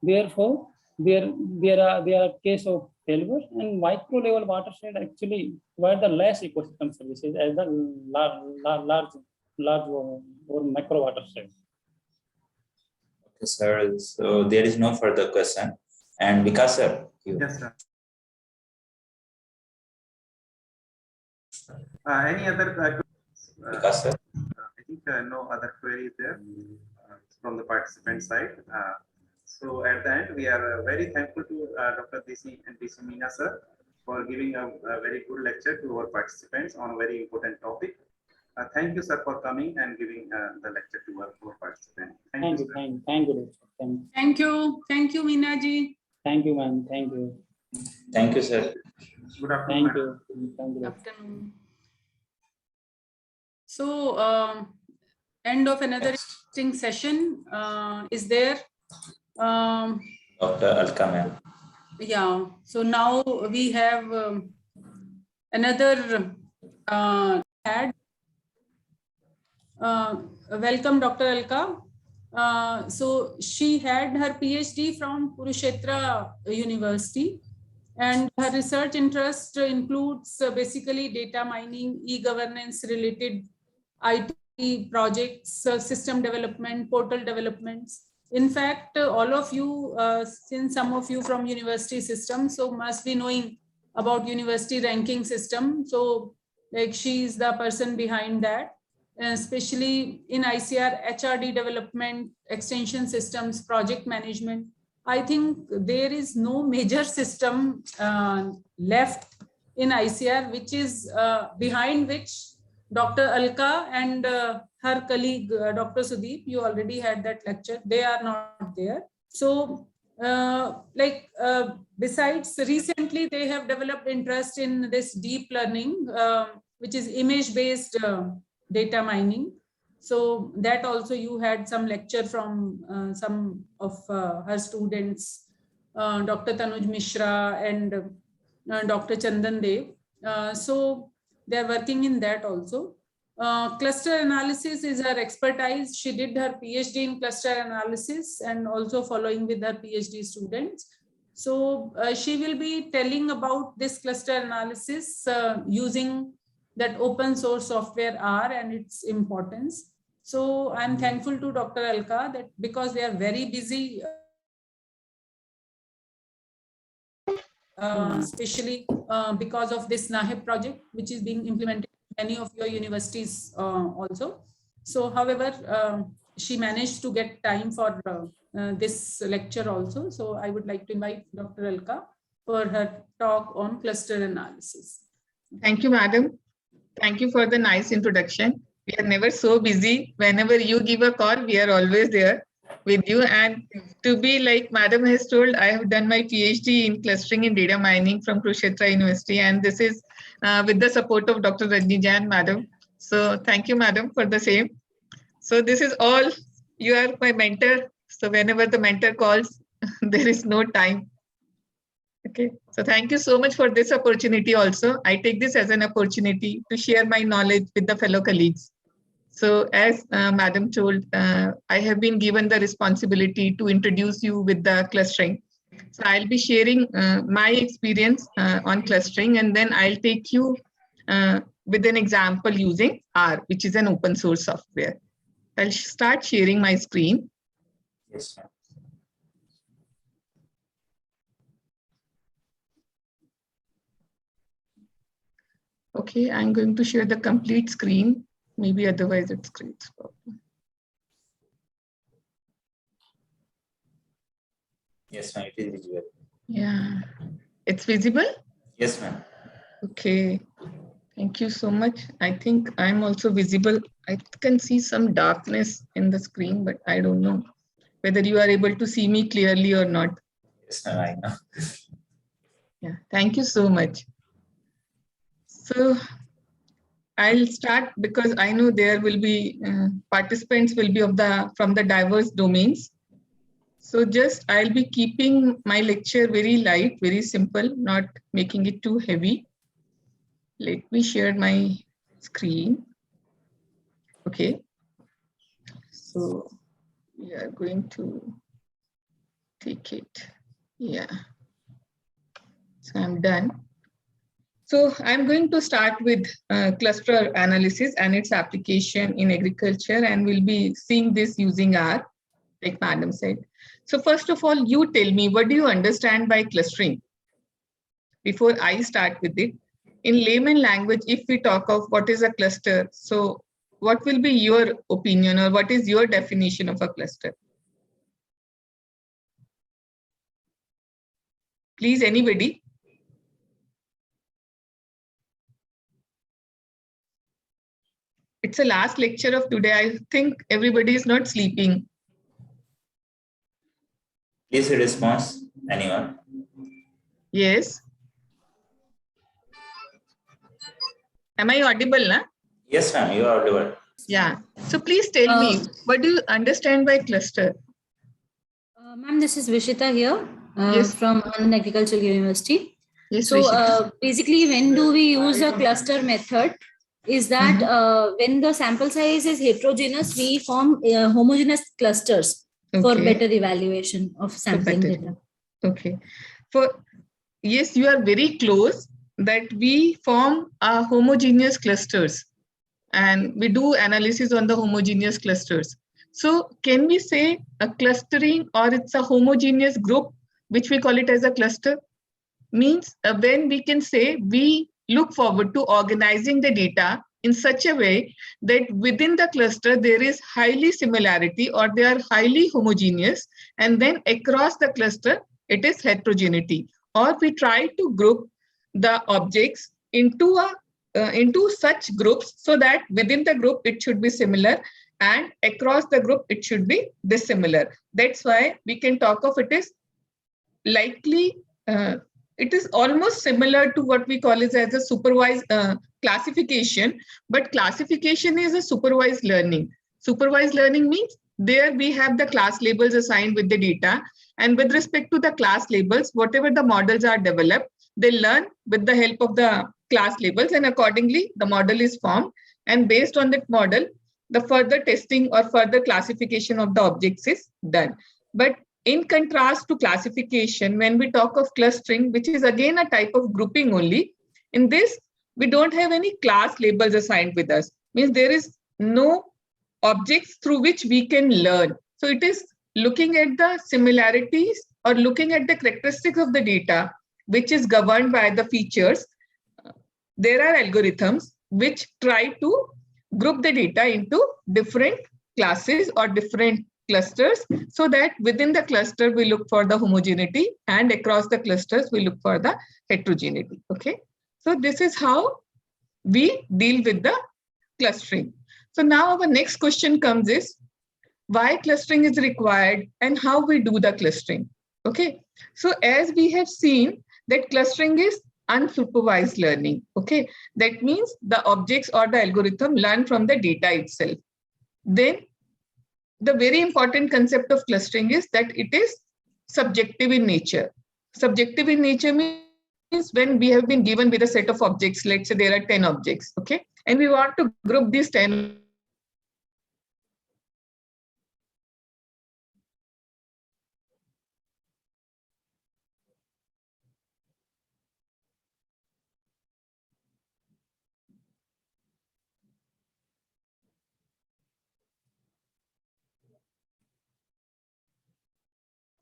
Therefore, there are case of failure, and micro level watershed actually provide the less ecosystem services as the large or micro watershed. Okay, sir. So there is no further question. And Vikas sir, you. Yes, sir. Any other Vikas sir. I think no other query there from the participant side. So at the end, we are very thankful to Dr. DC and DC Meena sir for giving a very good lecture to our participants on a very important topic. Thank you, sir, for coming and giving the lecture to our participants. Thank you, thank you. Thank you, Meena ji. Thank you, ma'am. Thank you. Thank you, sir. Good afternoon. Thank you. Thank you. Afternoon. So, end of another interesting session is there. Dr. Alka ma'am. Yeah. So now we have another ad. Welcome, Dr. Alka. So she had her PhD from Kurukshetra University, and her research interest includes basically data mining, e-governance related IT projects, system development, portal developments. In fact, all of you, since some of you from university system, so must be knowing about university ranking system. So like she is the person behind that, especially in ICR, HRD development, extension systems, project management. I think there is no major system left in ICR, which is behind which Dr. Alka and her colleague, Dr. Sudeep, you already had that lecture. They are not there. So besides, recently they have developed interest in this deep learning, which is image-based data mining. So that also you had some lecture from some of her students, Dr. Tanuj Mishra and Dr. Chandan Dev. So they're working in that also. Cluster analysis is her expertise. She did her PhD in cluster analysis and also following with her PhD students. So she will be telling about this cluster analysis using that open source software R and its importance. So I'm thankful to Dr. Alka that because they are very busy, especially because of this NAHEP project, which is being implemented in many of your universities also. So however, she managed to get time for this lecture also. So I would like to invite Dr. Alka for her talk on cluster analysis. Thank you, madam. Thank you for the nice introduction. We are never so busy. Whenever you give a call, we are always there with you. And to be like madam has told, I have done my PhD in clustering and data mining from Kurukshetra University. And this is with the support of Dr. Rajni Jain, madam. So thank you, madam, for the same. So this is all, you are my mentor. So whenever the mentor calls, there is no time. Okay, so thank you so much for this opportunity also. I take this as an opportunity to share my knowledge with the fellow colleagues. So as madam told, I have been given the responsibility to introduce you with the clustering. So I'll be sharing my experience on clustering, and then I'll take you with an example using R, which is an open source software. I'll start sharing my screen. Yes, ma'am. Okay, I'm going to share the complete screen. Maybe otherwise it creates problem. Yes, ma'am. It is visible. Yeah, it's visible? Yes, ma'am. Okay, thank you so much. I think I'm also visible. I can see some darkness in the screen, but I don't know whether you are able to see me clearly or not. Yes, ma'am. I know. Yeah, thank you so much. So I'll start because I know there will be participants will be from the diverse domains. So just I'll be keeping my lecture very light, very simple, not making it too heavy. Let me share my screen. Okay. So we are going to take it. Yeah. So I'm done. So I'm going to start with cluster analysis and its application in agriculture, and we'll be seeing this using R, like Madam said. So first of all, you tell me, what do you understand by clustering? Before I start with it, in layman language, if we talk of what is a cluster, so what will be your opinion or what is your definition of a cluster? Please, anybody? It's the last lecture of today. I think everybody is not sleeping. Please response, anyone? Yes. Am I audible, na? Yes, ma'am, you are audible. Yeah. So please tell me, what do you understand by cluster? Ma'am, this is Vishita here Yes. from Anand Agricultural University. Yes, So Rishita. basically, when do we use a cluster method? Is that when the sample size is heterogeneous, we form homogeneous clusters for Okay. better evaluation of sampling better. data. Okay. Yes, you are very close that we form homogeneous clusters and we do analysis on the homogeneous clusters. So can we say a clustering or it's a homogeneous group, which we call it as a cluster? Means when we can say we look forward to organizing the data in such a way that within the cluster there is highly similarity or they are highly homogeneous, and then across the cluster it is heterogeneity, or we try to group the objects into such groups so that within the group it should be similar and across the group it should be dissimilar. That's why we can talk of it as likely it is almost similar to what we call as a supervised classification, but classification is a supervised learning. Supervised learning means there we have the class labels assigned with the data, and with respect to the class labels, whatever the models are developed, they learn with the help of the class labels, and accordingly the model is formed, and based on that model the further testing or further classification of the objects is done. But in contrast to classification, when we talk of clustering, which is again a type of grouping only, in this, we don't have any class labels assigned with us. Means there is no objects through which we can learn. So it is looking at the similarities or looking at the characteristics of the data, which is governed by the features. There are algorithms which try to group the data into different classes or different clusters, so that within the cluster we look for the homogeneity and across the clusters we look for the heterogeneity. Okay, so this is how we deal with the clustering. So now our next question comes is why clustering is required and how we do the clustering. Okay, so as we have seen that clustering is unsupervised learning. Okay, that means the objects or the algorithm learn from the data itself. Then the very important concept of clustering is that it is subjective in nature. Subjective in nature means when we have been given with a set of objects, let's say there are 10 objects, okay, and we want to group these 10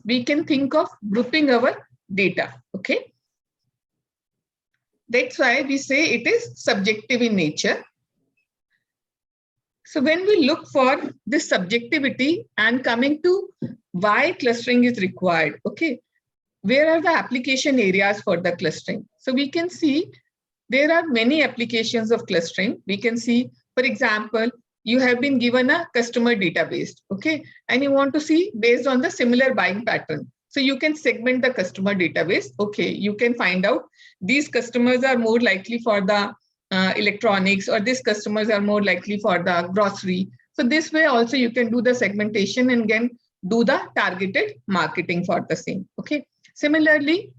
we can think of grouping our data. Okay, that's why we say it is subjective in nature. So when we look for this subjectivity and coming to why clustering is required, okay, where are the application areas for the clustering? So we can see there are many applications of clustering. We can see, for example, you have been given a customer database, okay, and you want to see based on the similar buying pattern. So you can segment the customer database. Okay, you can find out these customers are more likely for the electronics, or these customers are more likely for the grocery. So this way also you can do the segmentation and again do the targeted marketing for the same. Okay. Similarly,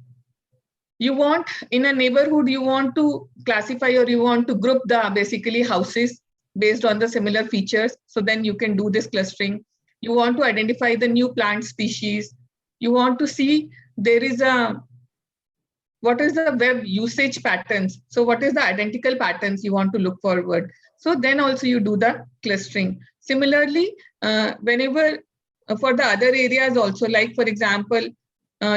you want in a neighborhood, you want to classify or you want to group the basically houses based on the similar features. So then you can do this clustering. You want to identify the new plant species. You want to see there is what is the web usage patterns? So what is the identical patterns you want to look forward? So then also you do the clustering. Similarly, whenever for the other areas also, like for example,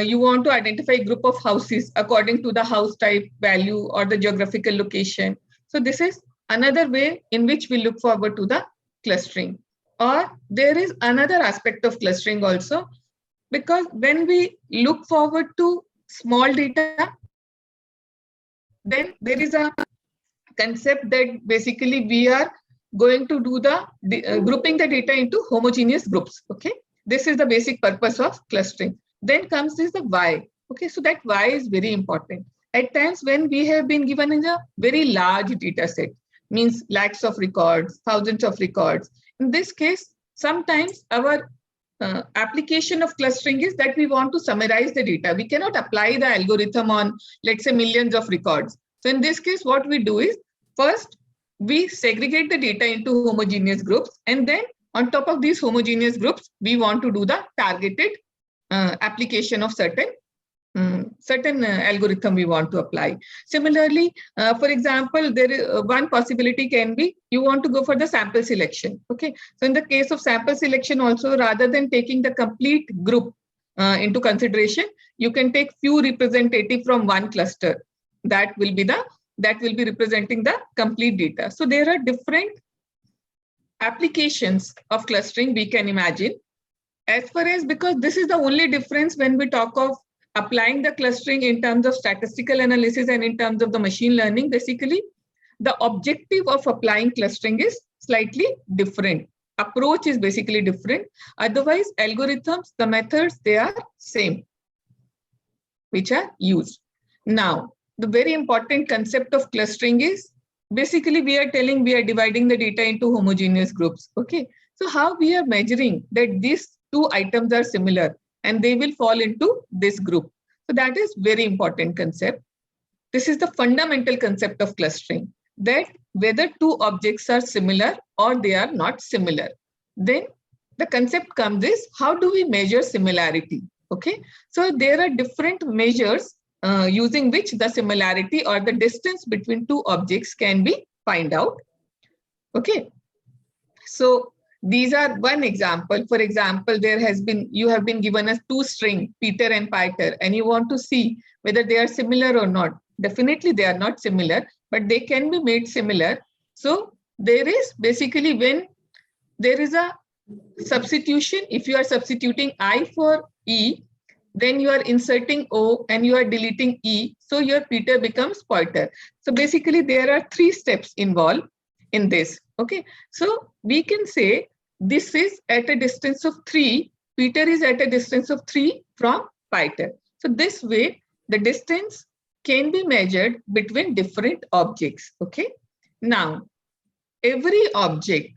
you want to identify a group of houses according to the house type, value, or the geographical location. So this is another way in which we look forward to the clustering. Or there is another aspect of clustering also, because when we look forward to small data, then there is a concept that basically we are going to do the grouping the data into homogeneous groups. Okay, this is the basic purpose of clustering. Then comes this the why. Okay, so that why is very important. At times when we have been given in a very large data set, means lakhs of records, thousands of records. In this case, sometimes our application of clustering is that we want to summarize the data. We cannot apply the algorithm on, let's say, millions of records. So in this case, what we do is first, we segregate the data into homogeneous groups. And then on top of these homogeneous groups, we want to do the targeted application of certain algorithm we want to apply. Similarly, for example, there is one possibility can be you want to go for the sample selection. Okay, so in the case of sample selection also, rather than taking the complete group into consideration, you can take few representative from one cluster that will be representing the complete data. So there are different applications of clustering we can imagine. As far as, because this is the only difference when we talk of applying the clustering in terms of statistical analysis and in terms of the machine learning, basically the objective of applying clustering is slightly different. Approach is basically different. Otherwise, algorithms, the methods, they are same, which are used. Now, the very important concept of clustering is basically we are telling we are dividing the data into homogeneous groups. Okay, so how we are measuring that these two items are similar and they will fall into this group. So that is very important concept. This is the fundamental concept of clustering, that whether two objects are similar or they are not similar. Then the concept comes is how do we measure similarity? Okay, so there are different measures using which the similarity or the distance between two objects can be find out. Okay, so these are one example. For example, you have been given a two string, Peter and Peter, and you want to see whether they are similar or not. Definitely they are not similar, but they can be made similar. So there is basically when there is a substitution, if you are substituting I for E, then you are inserting O and you are deleting E. So your Peter becomes Pointer. So basically there are three steps involved in this. Okay, so we can say this is at a distance of 3. Peter is at a distance of 3 from Peter. So this way the distance can be measured between different objects. Okay, now every object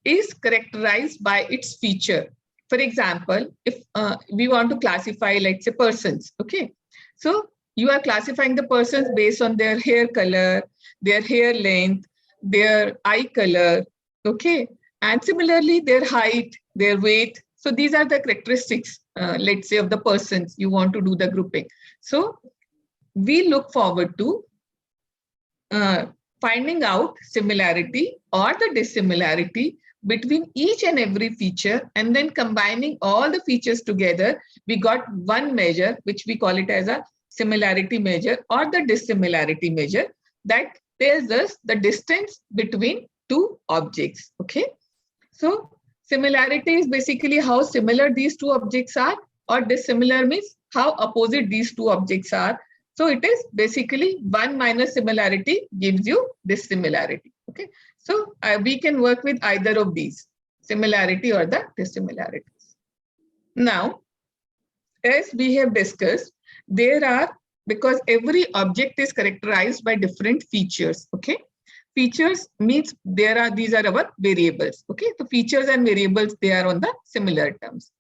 is characterized by its feature. For example, if we want to classify, let's say, persons, okay? So you are classifying the persons based on their hair color, their hair length, their eye color, okay? And similarly, their height, their weight. So these are the characteristics, let's say, of the persons you want to do the grouping. So we look forward to finding out similarity or the dissimilarity between each and every feature, and then combining all the features together, we got one measure, which we call it as a similarity measure or the dissimilarity measure, that tells us the distance between two objects. Okay, so similarity is basically how similar these two objects are, or dissimilar means how opposite these two objects are. So it is basically 1 minus similarity gives you dissimilarity. Okay, so we can work with either of these, similarity or the dissimilarities. Now, as we have discussed, there are, because every object is characterized by different features. Okay, features means these are our variables. Okay, the features and variables, they are on the similar terms.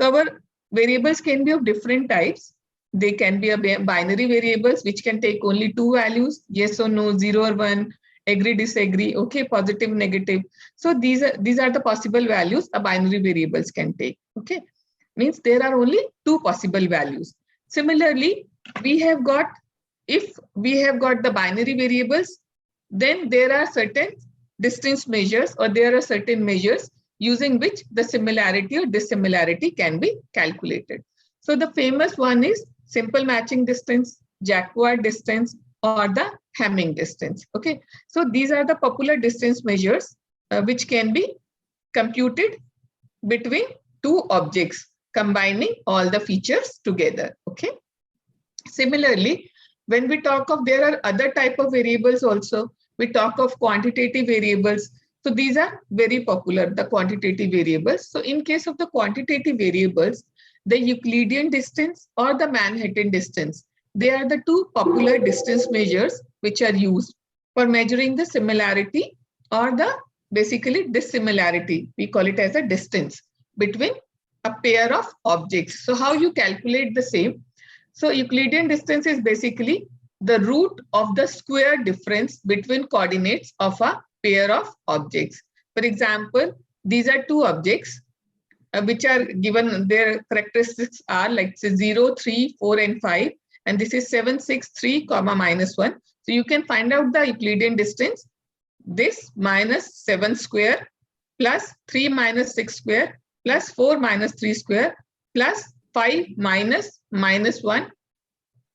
So our variables can be of different types. They can be a binary variables, which can take only two values, yes or no, 0 or 1, agree, disagree, okay, positive, negative. So these are the possible values a binary variables can take. Okay, means there are only two possible values. Similarly, we have got, if we have got the binary variables, then there are certain distance measures, or there are certain measures using which the similarity or dissimilarity can be calculated. So the famous one is simple matching distance, Jacquard distance, or the Hamming distance. Okay, so these are the popular distance measures which can be computed between two objects, combining all the features together. Okay. Similarly, when we talk of, there are other type of variables also. We talk of quantitative variables. So these are very popular, the quantitative variables. So in case of the quantitative variables, the Euclidean distance or the Manhattan distance, they are the two popular distance measures which are used for measuring the similarity or the basically dissimilarity. We call it as a distance between a pair of objects. So how you calculate the same? So Euclidean distance is basically the root of the square difference between coordinates of a pair of objects. For example, these are two objects which are given, their characteristics are like say 0, 3, 4, and 5. And this is 7, 6, 3, comma, -1. So you can find out the Euclidean distance. This minus 7 square plus 3 minus 6 square plus 4 minus 3 square plus 5 minus -1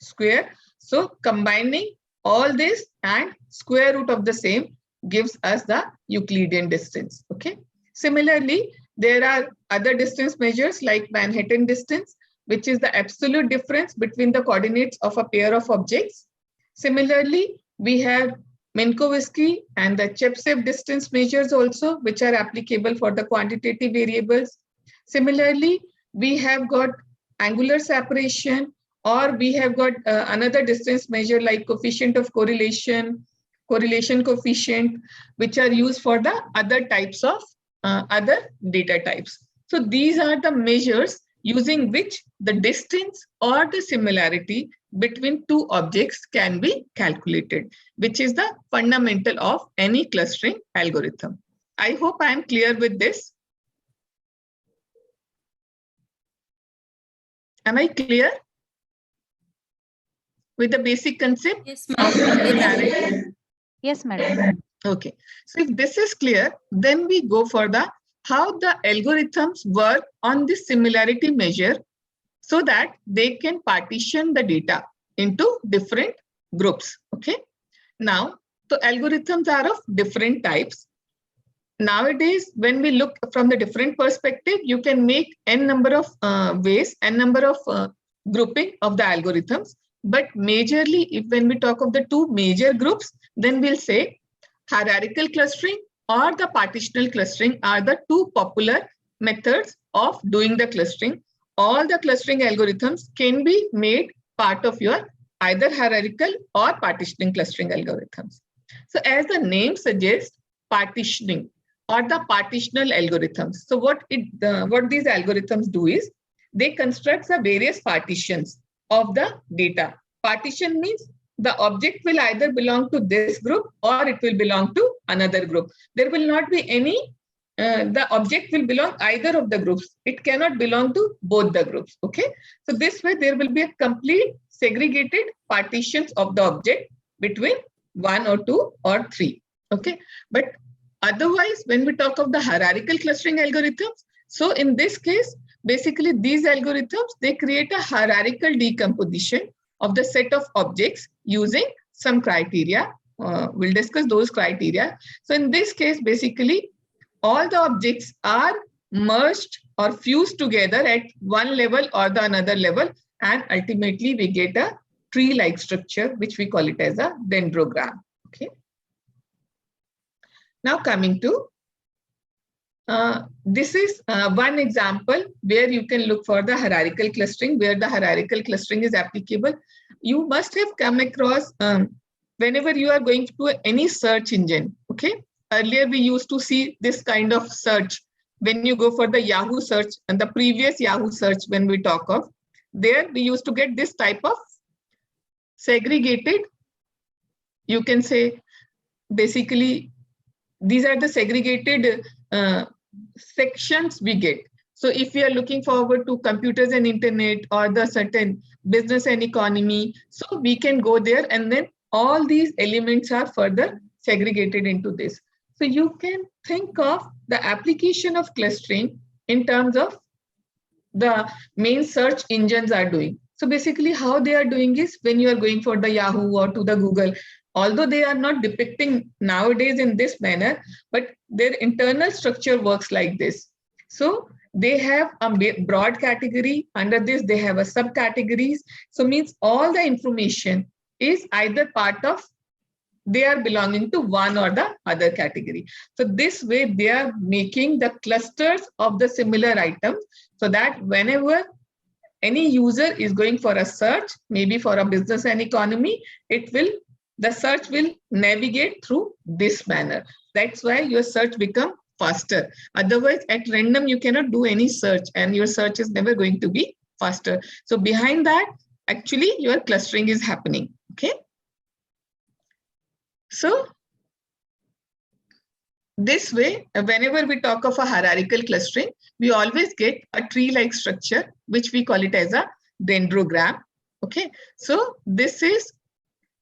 square. So combining all this and square root of the same gives us the Euclidean distance. Okay. Similarly, there are other distance measures like Manhattan distance, which is the absolute difference between the coordinates of a pair of objects. Similarly, we have Minkowski and the Chebyshev distance measures also, which are applicable for the quantitative variables. Similarly, we have got angular separation, or we have got another distance measure like coefficient of correlation, correlation coefficient, which are used for the other types of other data types. So these are the measures using which the distance or the similarity between two objects can be calculated, which is the fundamental of any clustering algorithm. I hope I am clear with this. Am I clear with the basic concept? Yes, of ma'am. similarity? Yes, madam. Okay, so if this is clear, then we go for the how the algorithms work on this similarity measure so that they can partition the data into different groups. Okay, now the algorithms are of different types. Nowadays, when we look from the different perspective, you can make n number of ways, n number of grouping of the algorithms. But majorly, if when we talk of the two major groups, then we'll say hierarchical clustering or the partitional clustering are the two popular methods of doing the clustering. All the clustering algorithms can be made part of your either hierarchical or partitioning clustering algorithms. So as the name suggests, partitioning or the partitional algorithms. So what these algorithms do is they construct the various partitions of the data. Partition means the object will either belong to this group or it will belong to another group. There will not be any, the object will belong either of the groups. It cannot belong to both the groups. Okay. So this way there will be a complete segregated partitions of the object between 1 or 2 or 3. Okay. But otherwise, when we talk of the hierarchical clustering algorithms, so in this case, basically these algorithms, they create a hierarchical decomposition of the set of objects using some criteria. We'll discuss those criteria. So in this case, basically, all the objects are merged or fused together at one level or the another level, and ultimately we get a tree-like structure, which we call it as a dendrogram. Okay. Now coming to this is one example where you can look for the hierarchical clustering, where the hierarchical clustering is applicable. You must have come across whenever you are going to any search engine. Okay. Earlier, we used to see this kind of search when you go for the Yahoo search and the previous Yahoo search. When we talk of there, we used to get this type of segregated, you can say, basically, these are the segregated sections we get. So if we are looking forward to computers and internet or the certain business and economy, so we can go there, and then all these elements are further segregated into this. So you can think of the application of clustering in terms of the main search engines are doing. So basically how they are doing is, when you are going for the Yahoo or to the Google, although they are not depicting nowadays in this manner, but their internal structure works like this. So they have a broad category. Under this, they have a subcategories. So means all the information is either part of, they are belonging to one or the other category. So this way they are making the clusters of the similar items, so that whenever any user is going for a search, maybe for a business and economy, the search will navigate through this manner. That's why your search become faster. Otherwise, at random, you cannot do any search, and your search is never going to be faster. So behind that, actually your clustering is happening. Okay. So this way, whenever we talk of a hierarchical clustering, we always get a tree-like structure, which we call it as a dendrogram. Okay, so this is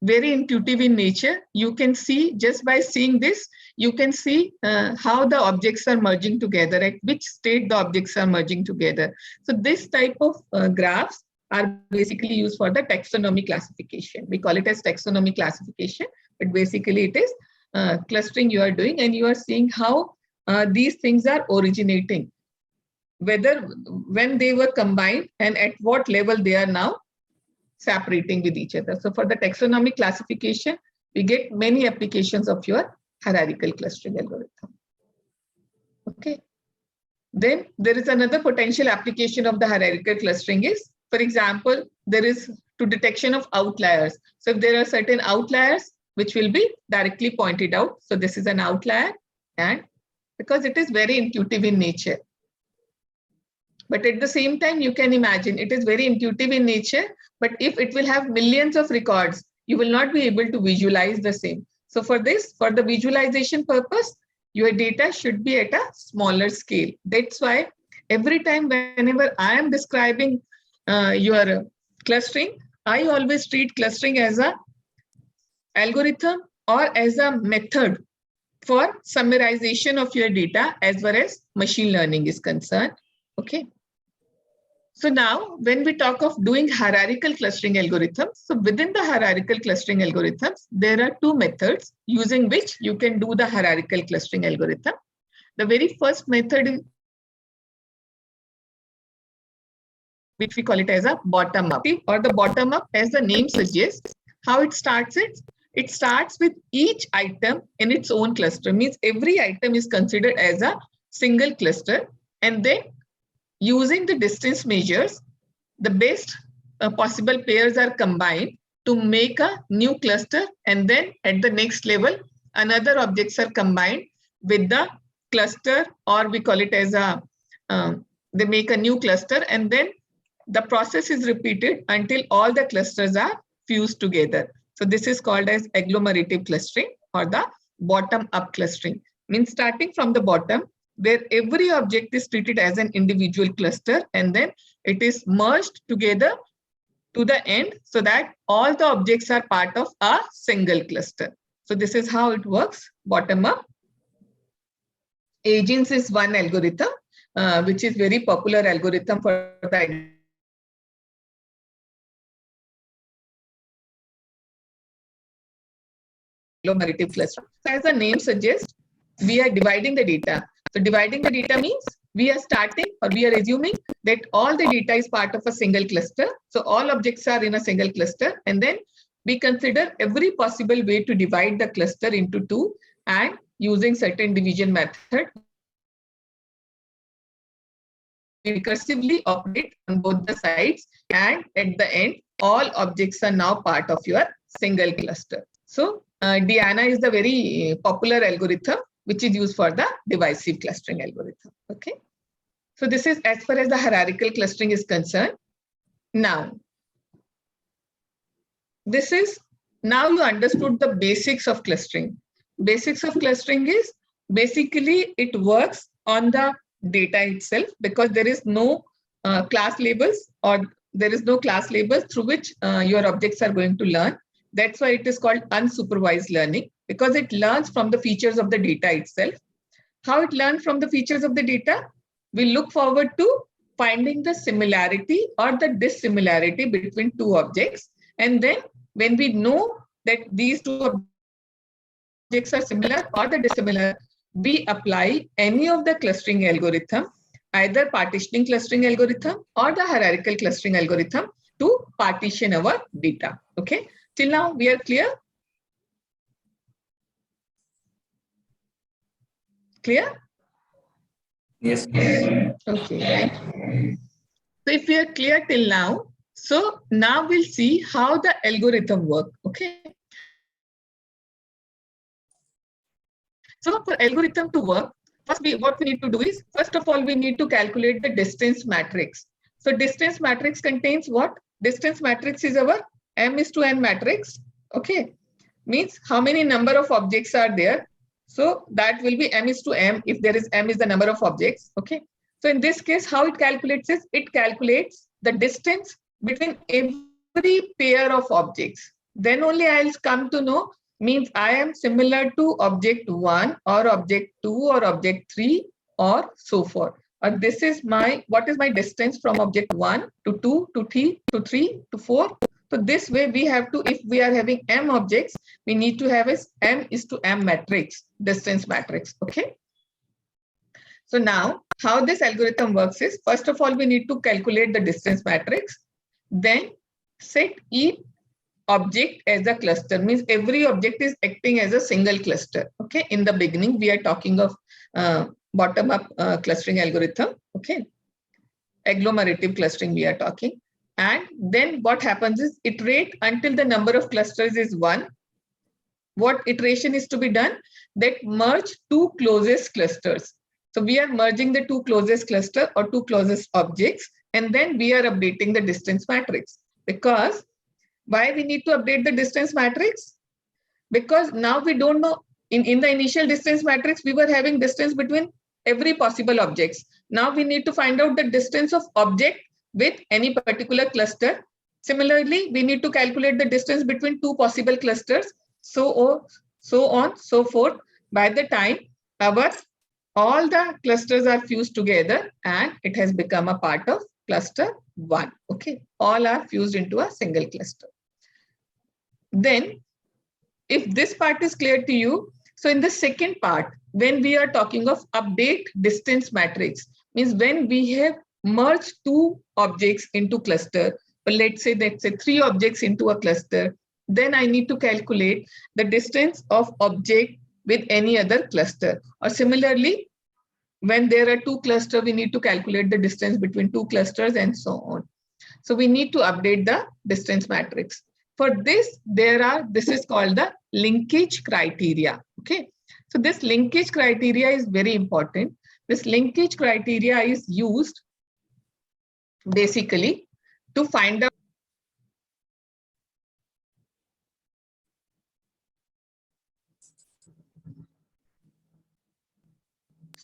very intuitive in nature. You can see, just by seeing this, you can see how the objects are merging together, at which state the objects are merging together. So this type of graphs are basically used for the taxonomy classification. We call it as taxonomy classification, but basically it is clustering you are doing, and you are seeing how these things are originating, whether when they were combined and at what level they are now separating with each other. So for the taxonomy classification, we get many applications of your hierarchical clustering algorithm. Okay. Then there is another potential application of the hierarchical clustering is, for example, there is to detection of outliers. So if there are certain outliers which will be directly pointed out. So this is an outlier, and because it is very intuitive in nature. But at the same time, you can imagine it is very intuitive in nature, but if it will have millions of records, you will not be able to visualize the same. So for this, for the visualization purpose, your data should be at a smaller scale. That's why every time whenever I am describing your clustering, I always treat clustering as a algorithm or as a method for summarization of your data as far as machine learning is concerned. Okay. So now when we talk of doing hierarchical clustering algorithms, so within the hierarchical clustering algorithms, there are two methods using which you can do the hierarchical clustering algorithm. The very first method is, which we call it as a bottom up, or the bottom up, as the name suggests. How it starts is, it starts with each item in its own cluster, means every item is considered as a single cluster, and then using the distance measures, the best possible pairs are combined to make a new cluster, and then at the next level, another objects are combined with the cluster, or we call it as a, they make a new cluster, and then the process is repeated until all the clusters are fused together. So this is called as agglomerative clustering, or the bottom-up clustering. Means starting from the bottom, where every object is treated as an individual cluster, and then it is merged together to the end, so that all the objects are part of a single cluster. So this is how it works, bottom-up. Agents is one algorithm, which is very popular algorithm for the agglomerative cluster. So as the name suggests, we are dividing the data. So dividing the data means we are starting, or we are assuming that all the data is part of a single cluster. So all objects are in a single cluster, and then we consider every possible way to divide the cluster into two, and using certain division method, we recursively operate on both the sides, and at the end, all objects are now part of your single cluster. So Diana is the very popular algorithm which is used for the divisive clustering algorithm. Okay. So this is as far as the hierarchical clustering is concerned. Now, this is, now you understood the basics of clustering. Basics of clustering is basically it works on the data itself, because there is no class labels, or there is no class labels through which your objects are going to learn. That's why it is called unsupervised learning, because it learns from the features of the data itself. How it learns from the features of the data? We look forward to finding the similarity or the dissimilarity between two objects. And then when we know that these two objects are similar or the dissimilar, we apply any of the clustering algorithm, either partitioning clustering algorithm or the hierarchical clustering algorithm, to partition our data. Okay, till now we are clear? Clear? Yes. Okay. So if we are clear till now, so now we'll see how the algorithm works. Okay. So for algorithm to work, first what we need to do is, first of all, we need to calculate the distance matrix. So distance matrix contains what? Distance matrix is our m:n matrix. Okay. Means how many number of objects are there. So that will be m:m if there is m is the number of objects. Okay. So in this case, how it calculates is, it calculates the distance between every pair of objects. Then only I'll come to know, means I am similar to object 1 or object 2 or object 3 or so forth. Or this is my, what is my distance from object 1 to 2 to 3 to 3 to 4. So this way we have to, if we are having m objects, we need to have a m:m matrix, distance matrix. Okay. So now how this algorithm works is, first of all, we need to calculate the distance matrix, then set each object as a cluster, means every object is acting as a single cluster. Okay. In the beginning, we are talking of bottom-up clustering algorithm. Okay. Agglomerative clustering we are talking. And then what happens is, iterate until the number of clusters is 1. What iteration is to be done? That merge two closest clusters. So we are merging the two closest cluster or two closest objects, and then we are updating the distance matrix. Because why we need to update the distance matrix? Because now we don't know, in the initial distance matrix, we were having distance between every possible objects. Now we need to find out the distance of object with any particular cluster. Similarly, we need to calculate the distance between two possible clusters, so on, so forth. By the time all the clusters are fused together and it has become a part of cluster 1. Okay, all are fused into a single cluster. Then, if this part is clear to you, so in the second part, when we are talking of update distance matrix, means when we have merged two objects into cluster, but let's say 3 objects into a cluster, then I need to calculate the distance of object with any other cluster. Or similarly, when there are 2 clusters, we need to calculate the distance between 2 clusters and so on. So we need to update the distance matrix. For this, this is called the linkage criteria. Okay. So this linkage criteria is very important. This linkage criteria is used basically to find out.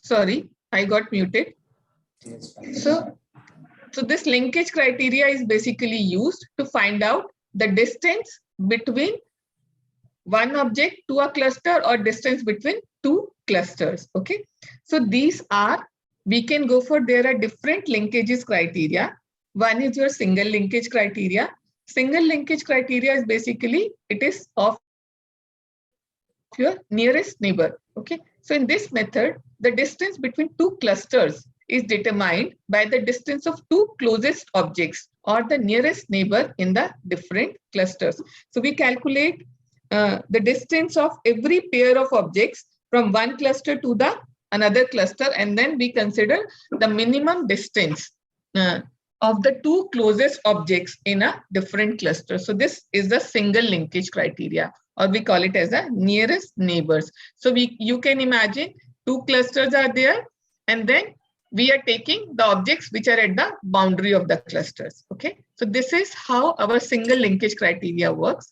Sorry, I got muted. So this linkage criteria is basically used to find out the distance between one object to a cluster or distance between 2 clusters. Okay. So these are, we can go for, there are different linkages criteria. One is your single linkage criteria. Single linkage criteria is basically, it is of your nearest neighbor. Okay. So in this method, the distance between 2 clusters is determined by the distance of 2 closest objects or the nearest neighbor in the different clusters. So we calculate the distance of every pair of objects from one cluster to the another cluster, and then we consider the minimum distance of the 2 closest objects in a different cluster. So this is the single linkage criteria, or we call it as the nearest neighbors. So you can imagine 2 clusters are there, and then we are taking the objects which are at the boundary of the clusters. Okay. So this is how our single linkage criteria works.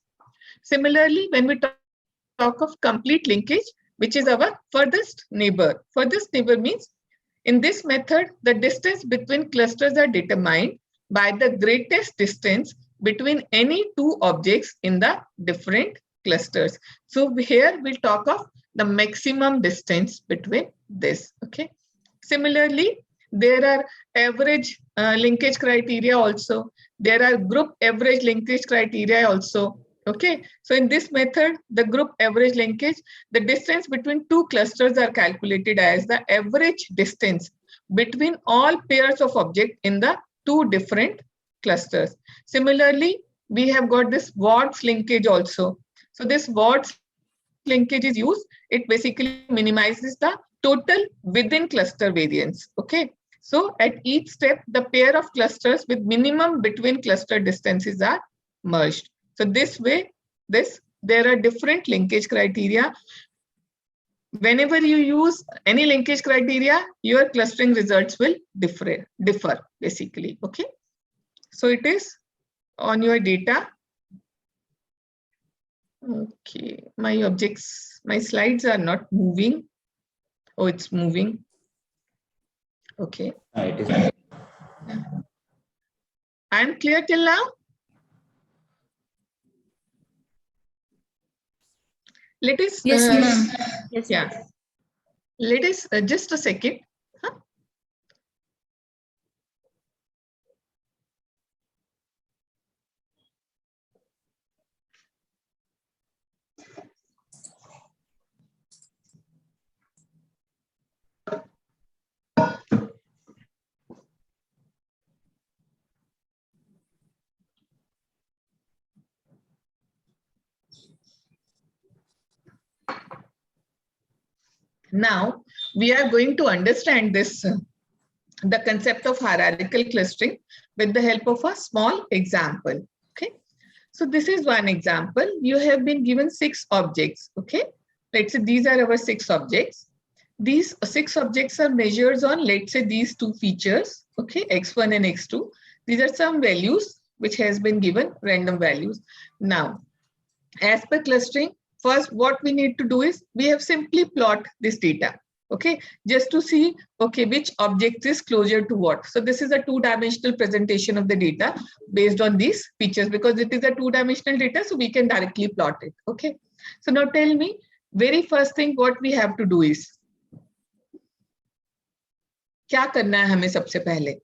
Similarly, when we talk of complete linkage, which is our furthest neighbor. Furthest neighbor means In this method, the distance between clusters are determined by the greatest distance between any two objects in the different clusters. So here we'll talk of the maximum distance between this. Okay. Similarly, there are average linkage criteria also. There are group average linkage criteria also. Okay. So in this method, the group average linkage, the distance between two clusters are calculated as the average distance between all pairs of objects in the two different clusters. Similarly, we have got this Watts linkage also. So this Watts linkage is used. It basically minimizes the total within cluster variance. Okay. So at each step, the pair of clusters with minimum between cluster distances are merged. So this way, there are different linkage criteria. Whenever you use any linkage criteria, your clustering results will differ basically. Okay. So it is on your data. Okay, my slides are not moving. Oh, it's moving. Okay. It is. I'm clear till now? Let us. Yes, ma'am. Yes, yeah. ma'am. Let us just a second. Huh? Now we are going to understand this, the concept of hierarchical clustering with the help of a small example. Okay. So this is one example. You have been given 6 objects. Okay. Let's say these are our 6 objects. These 6 objects are measures on, let's say, these 2 features. Okay. X1 and X2. These are some values which has been given, random values. Now, as per clustering, first what we need to do is we have simply plot this data. Okay, just to see, okay, which object is closer to what. So this is a 2-dimensional presentation of the data based on these features, because it is a 2-dimensional data, so we can directly plot it. Okay, so now tell me, very first thing what we have to do is, क्या करना है हमें सबसे पहले?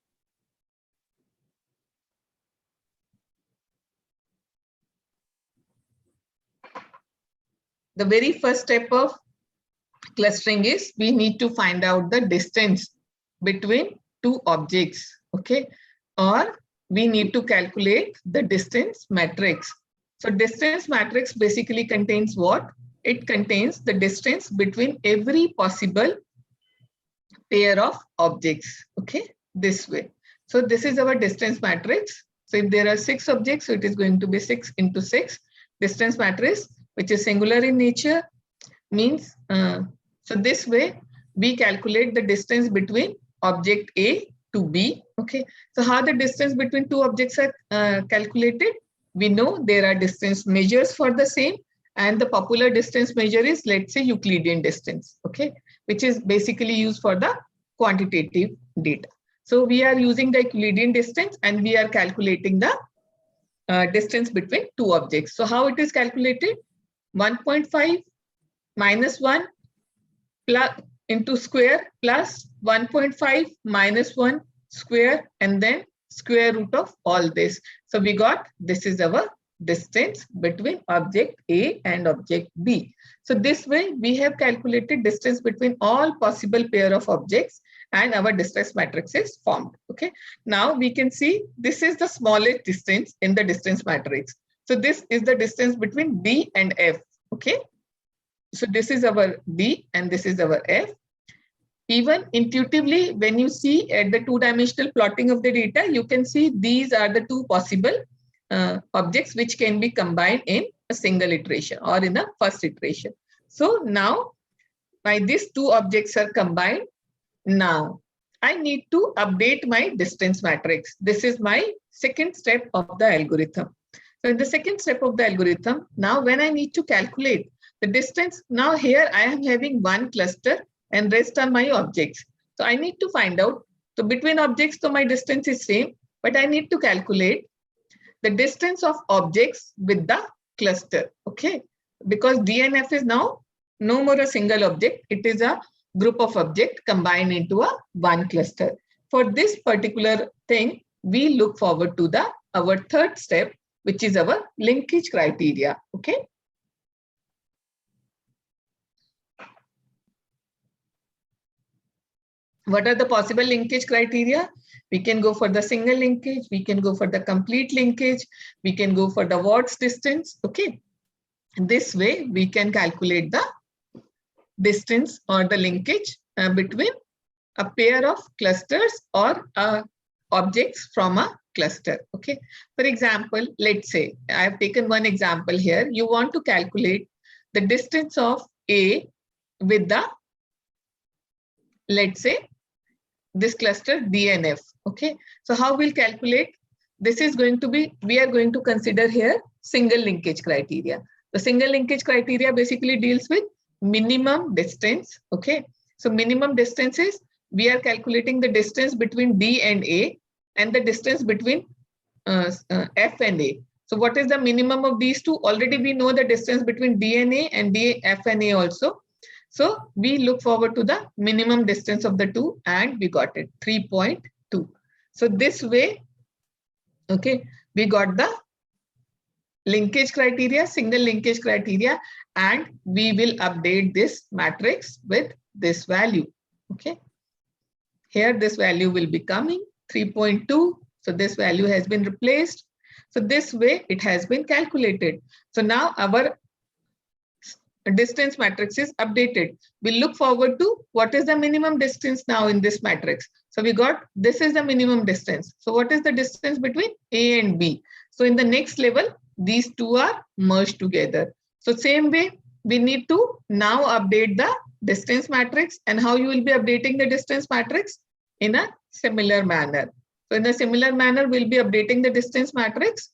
The very first step of clustering is we need to find out the distance between 2 objects. Okay, or we need to calculate the distance matrix. So distance matrix basically contains what? It contains the distance between every possible pair of objects. Okay, this way. So this is our distance matrix. So if there are 6 objects, so it is going to be 6 into 6 distance matrix, which is singular in nature, means so this way we calculate the distance between object A to B. Okay, so how the distance between 2 objects are calculated? We know there are distance measures for the same, and the popular distance measure is, let's say, Euclidean distance. Okay, which is basically used for the quantitative data. So we are using the Euclidean distance and we are calculating the distance between 2 objects. So how it is calculated? 1.5 minus 1 plus into square plus 1.5 minus 1 square, and then square root of all this. So we got, this is our distance between object A and object B. So this way we have calculated distance between all possible pair of objects and our distance matrix is formed. Okay, now we can see this is the smallest distance in the distance matrix. So this is the distance between D and F. Okay, so this is our D and this is our F. Even intuitively, when you see at the 2-dimensional plotting of the data, you can see these are the 2 possible objects which can be combined in a single iteration or in a first iteration. So now, by these 2 objects are combined, now I need to update my distance matrix. This is my second step of the algorithm. So in the second step of the algorithm, now when I need to calculate the distance, now here I am having one cluster and rest are my objects. So I need to find out. So between objects, so my distance is same, but I need to calculate the distance of objects with the cluster. Okay, because DNF is now no more a single object. It is a group of objects combined into a one cluster. For this particular thing, we look forward to our third step, which is our linkage criteria. Okay. What are the possible linkage criteria? We can go for the single linkage. We can go for the complete linkage. We can go for the Watts distance. Okay. This way, we can calculate the distance or the linkage between a pair of clusters or objects from a cluster. Okay. For example, let's say I have taken one example here. You want to calculate the distance of A with the, let's say, this cluster DNF. Okay. So how we'll calculate? This is going to be, we are going to consider here single linkage criteria. The single linkage criteria basically deals with minimum distance. Okay. So minimum distance is, we are calculating the distance between D and A and the distance between F and A. So what is the minimum of these two? Already we know the distance between D and A and F and A also. So we look forward to the minimum distance of the two and we got it 3.2. So this way, okay, we got the linkage criteria, single linkage criteria, and we will update this matrix with this value. Okay. Here this value will be coming 3.2. So this value has been replaced. So this way it has been calculated. So now our distance matrix is updated. We look forward to what is the minimum distance now in this matrix. So we got, this is the minimum distance. So what is the distance between A and B? So in the next level, these two are merged together. So same way, we need to now update the distance matrix. And how you will be updating the distance matrix? In a similar manner. So in a similar manner, we'll be updating the distance matrix.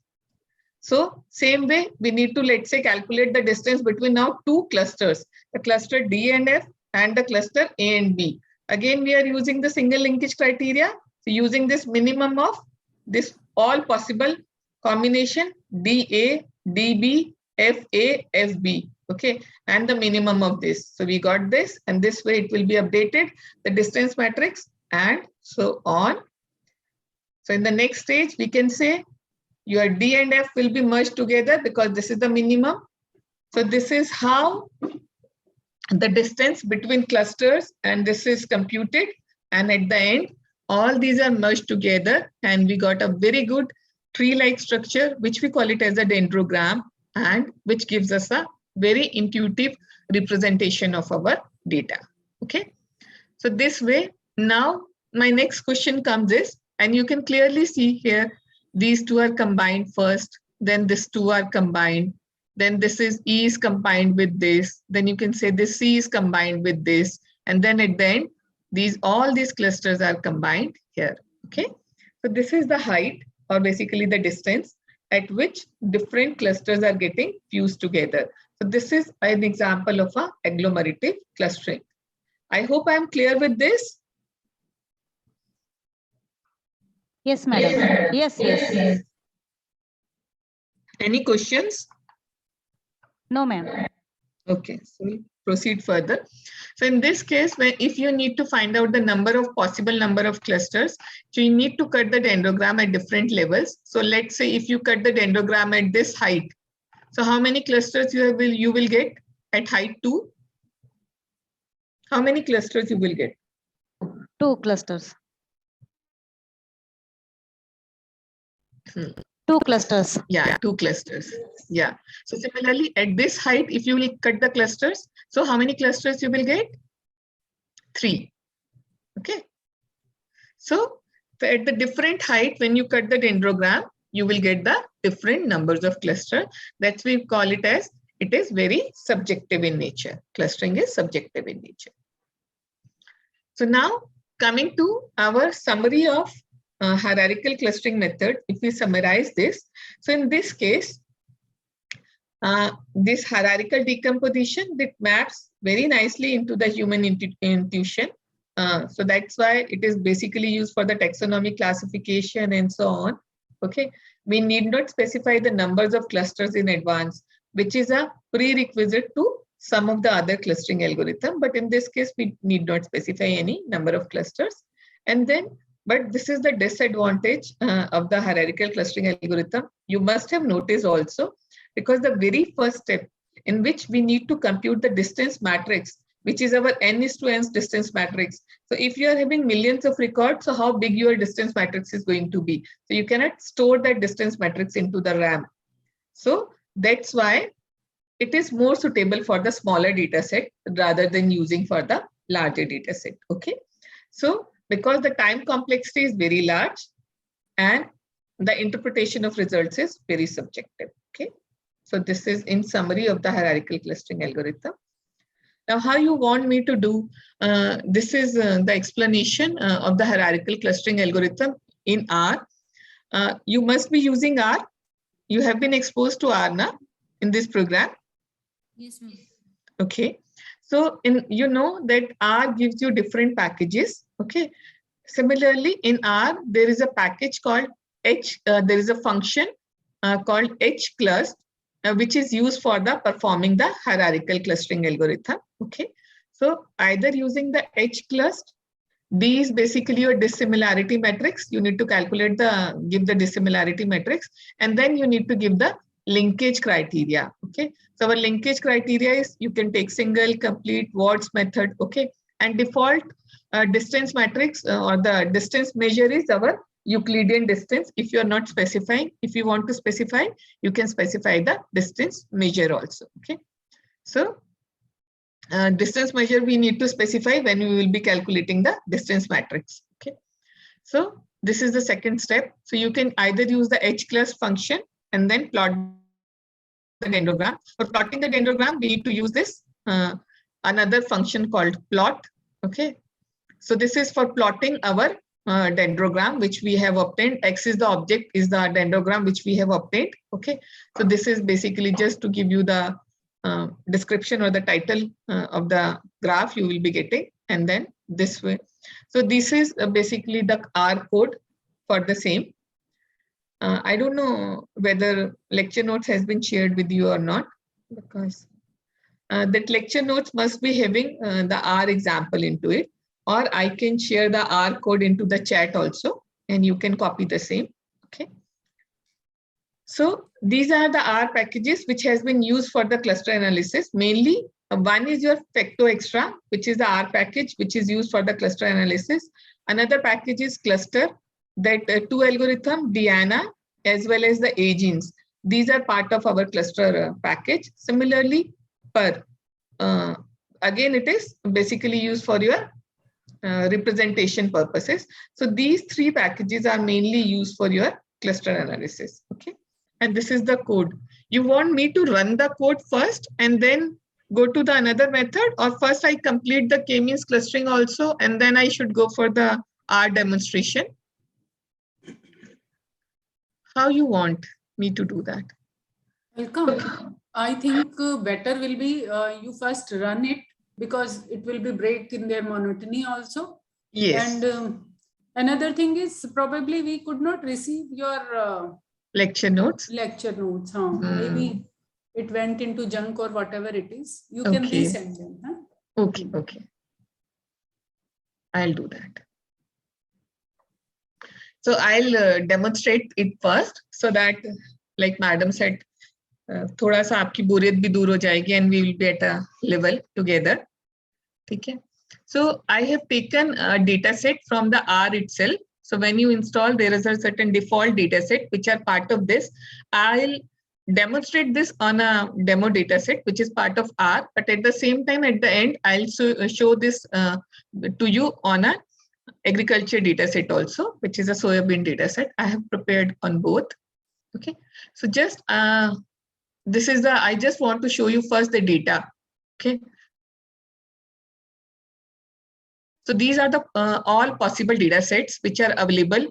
So same way, we need to, let's say, calculate the distance between now two clusters, the cluster D and F and the cluster A and B. Again, we are using the single linkage criteria. So using this minimum of this all possible combination DA, DB, FA, FB. Okay, and the minimum of this. So we got this, and this way it will be updated, the distance matrix, and so on. So in the next stage, we can say your D and F will be merged together because this is the minimum. So this is how the distance between clusters and this is computed. And at the end, all these are merged together and we got a very good tree-like structure, which we call it as a dendrogram, and which gives us a very intuitive representation of our data. Okay. So this way, now my next question comes is, and you can clearly see here, these two are combined first, then this two are combined, then this is E is combined with this, then you can say this C is combined with this, and then at the end, all these clusters are combined here. Okay. So this is the height, or basically the distance at which different clusters are getting fused together. So this is an example of a agglomerative clustering. I hope I am clear with this. Yes, madam. Yes. Any questions? No, ma'am. Okay, so we'll proceed further. So in this case, if you need to find out the possible number of clusters, so you need to cut the dendrogram at different levels. So let's say if you cut the dendrogram at this height, so how many clusters you will get at height 2? How many clusters you will get? 2 clusters. 2 clusters. Yeah, 2 clusters. Yeah. So similarly, at this height, if you will cut the clusters, so how many clusters you will get? 3. Okay. So at the different height, when you cut the dendrogram, you will get the different numbers of cluster. That's why we call it as, it is very subjective in nature. Clustering is subjective in nature. So now coming to our summary of hierarchical clustering method, if we summarize this, so in this case, this hierarchical decomposition that maps very nicely into the human intuition. So that's why it is basically used for the taxonomy classification and so on. Okay, we need not specify the numbers of clusters in advance, which is a prerequisite to some of the other clustering algorithm. But in this case, we need not specify any number of clusters. And then, but this is the disadvantage of the hierarchical clustering algorithm. You must have noticed also, because the very first step in which we need to compute the distance matrix, which is our n:n distance matrix. So if you are having millions of records, so how big your distance matrix is going to be? So you cannot store that distance matrix into the RAM. So that's why it is more suitable for the smaller data set rather than using for the larger data set. Okay. So because the time complexity is very large and the interpretation of results is very subjective. Okay. So this is in summary of the hierarchical clustering algorithm. Now, how you want me to do? This is the explanation of the hierarchical clustering algorithm in R. You must be using R. You have been exposed to R now in this program. Yes, ma'am. Okay. So you know that R gives you different packages. Okay. Similarly, in R, there is a package called H. There is a function called hclust, which is used for the performing the hierarchical clustering algorithm. Okay. So either using the hclust, D is basically your dissimilarity matrix. You need to calculate give the dissimilarity matrix, and then you need to give the linkage criteria. Okay. So our linkage criteria is you can take single, complete, wards method. Okay. And default distance matrix or the distance measure is our Euclidean distance. If you are not specifying, if you want to specify, you can specify the distance measure also. Okay. So distance measure we need to specify when we will be calculating the distance matrix. Okay. So this is the second step. So you can either use the hclust function and then plot the dendrogram. For plotting the dendrogram, we need to use this another function called plot. Okay. So this is for plotting our dendrogram which we have obtained. X is the object, is the dendrogram which we have obtained. Okay. So this is basically just to give you the description or the title of the graph you will be getting, and then this way. So this is basically the R code for the same. I don't know whether lecture notes has been shared with you or not, because that lecture notes must be having the R example into it, or I can share the R code into the chat also, and you can copy the same. Okay. So these are the R packages which has been used for the cluster analysis. Mainly one is your Facto Extra, which is the R package which is used for the cluster analysis. Another package is cluster, that two algorithm, Diana as well as the A-genes. These are part of our cluster package. Similarly, per again it is basically used for your representation purposes. So these three packages are mainly used for your cluster analysis. Okay. And this is the code. You want me to run the code first and then go to the another method, or first I complete the k-means clustering also and then I should go for the R demonstration? How you want me to do that? Welcome. I think better will be you first run it, because it will be break in their monotony also. Yes. And another thing is probably we could not receive your lecture notes. Huh? Maybe it went into junk or whatever it is. You can resend them. Huh? Okay. Okay. I'll do that. So I'll demonstrate it first so that, like Madam said, थोड़ा सा आपकी बोरियत भी दूर हो जाएगी and we will be at a level together. ठीक है. So I have taken a data set from the R itself. So when you install, there is a certain default data set which are part of this. I'll demonstrate this on a demo data set which is part of R, but at the same time at the end I'll show this to you on a agriculture data set also, which is a soybean data set. I have prepared on both. Okay. So just this is I just want to show you first the data. Okay. So these are the all possible data sets which are available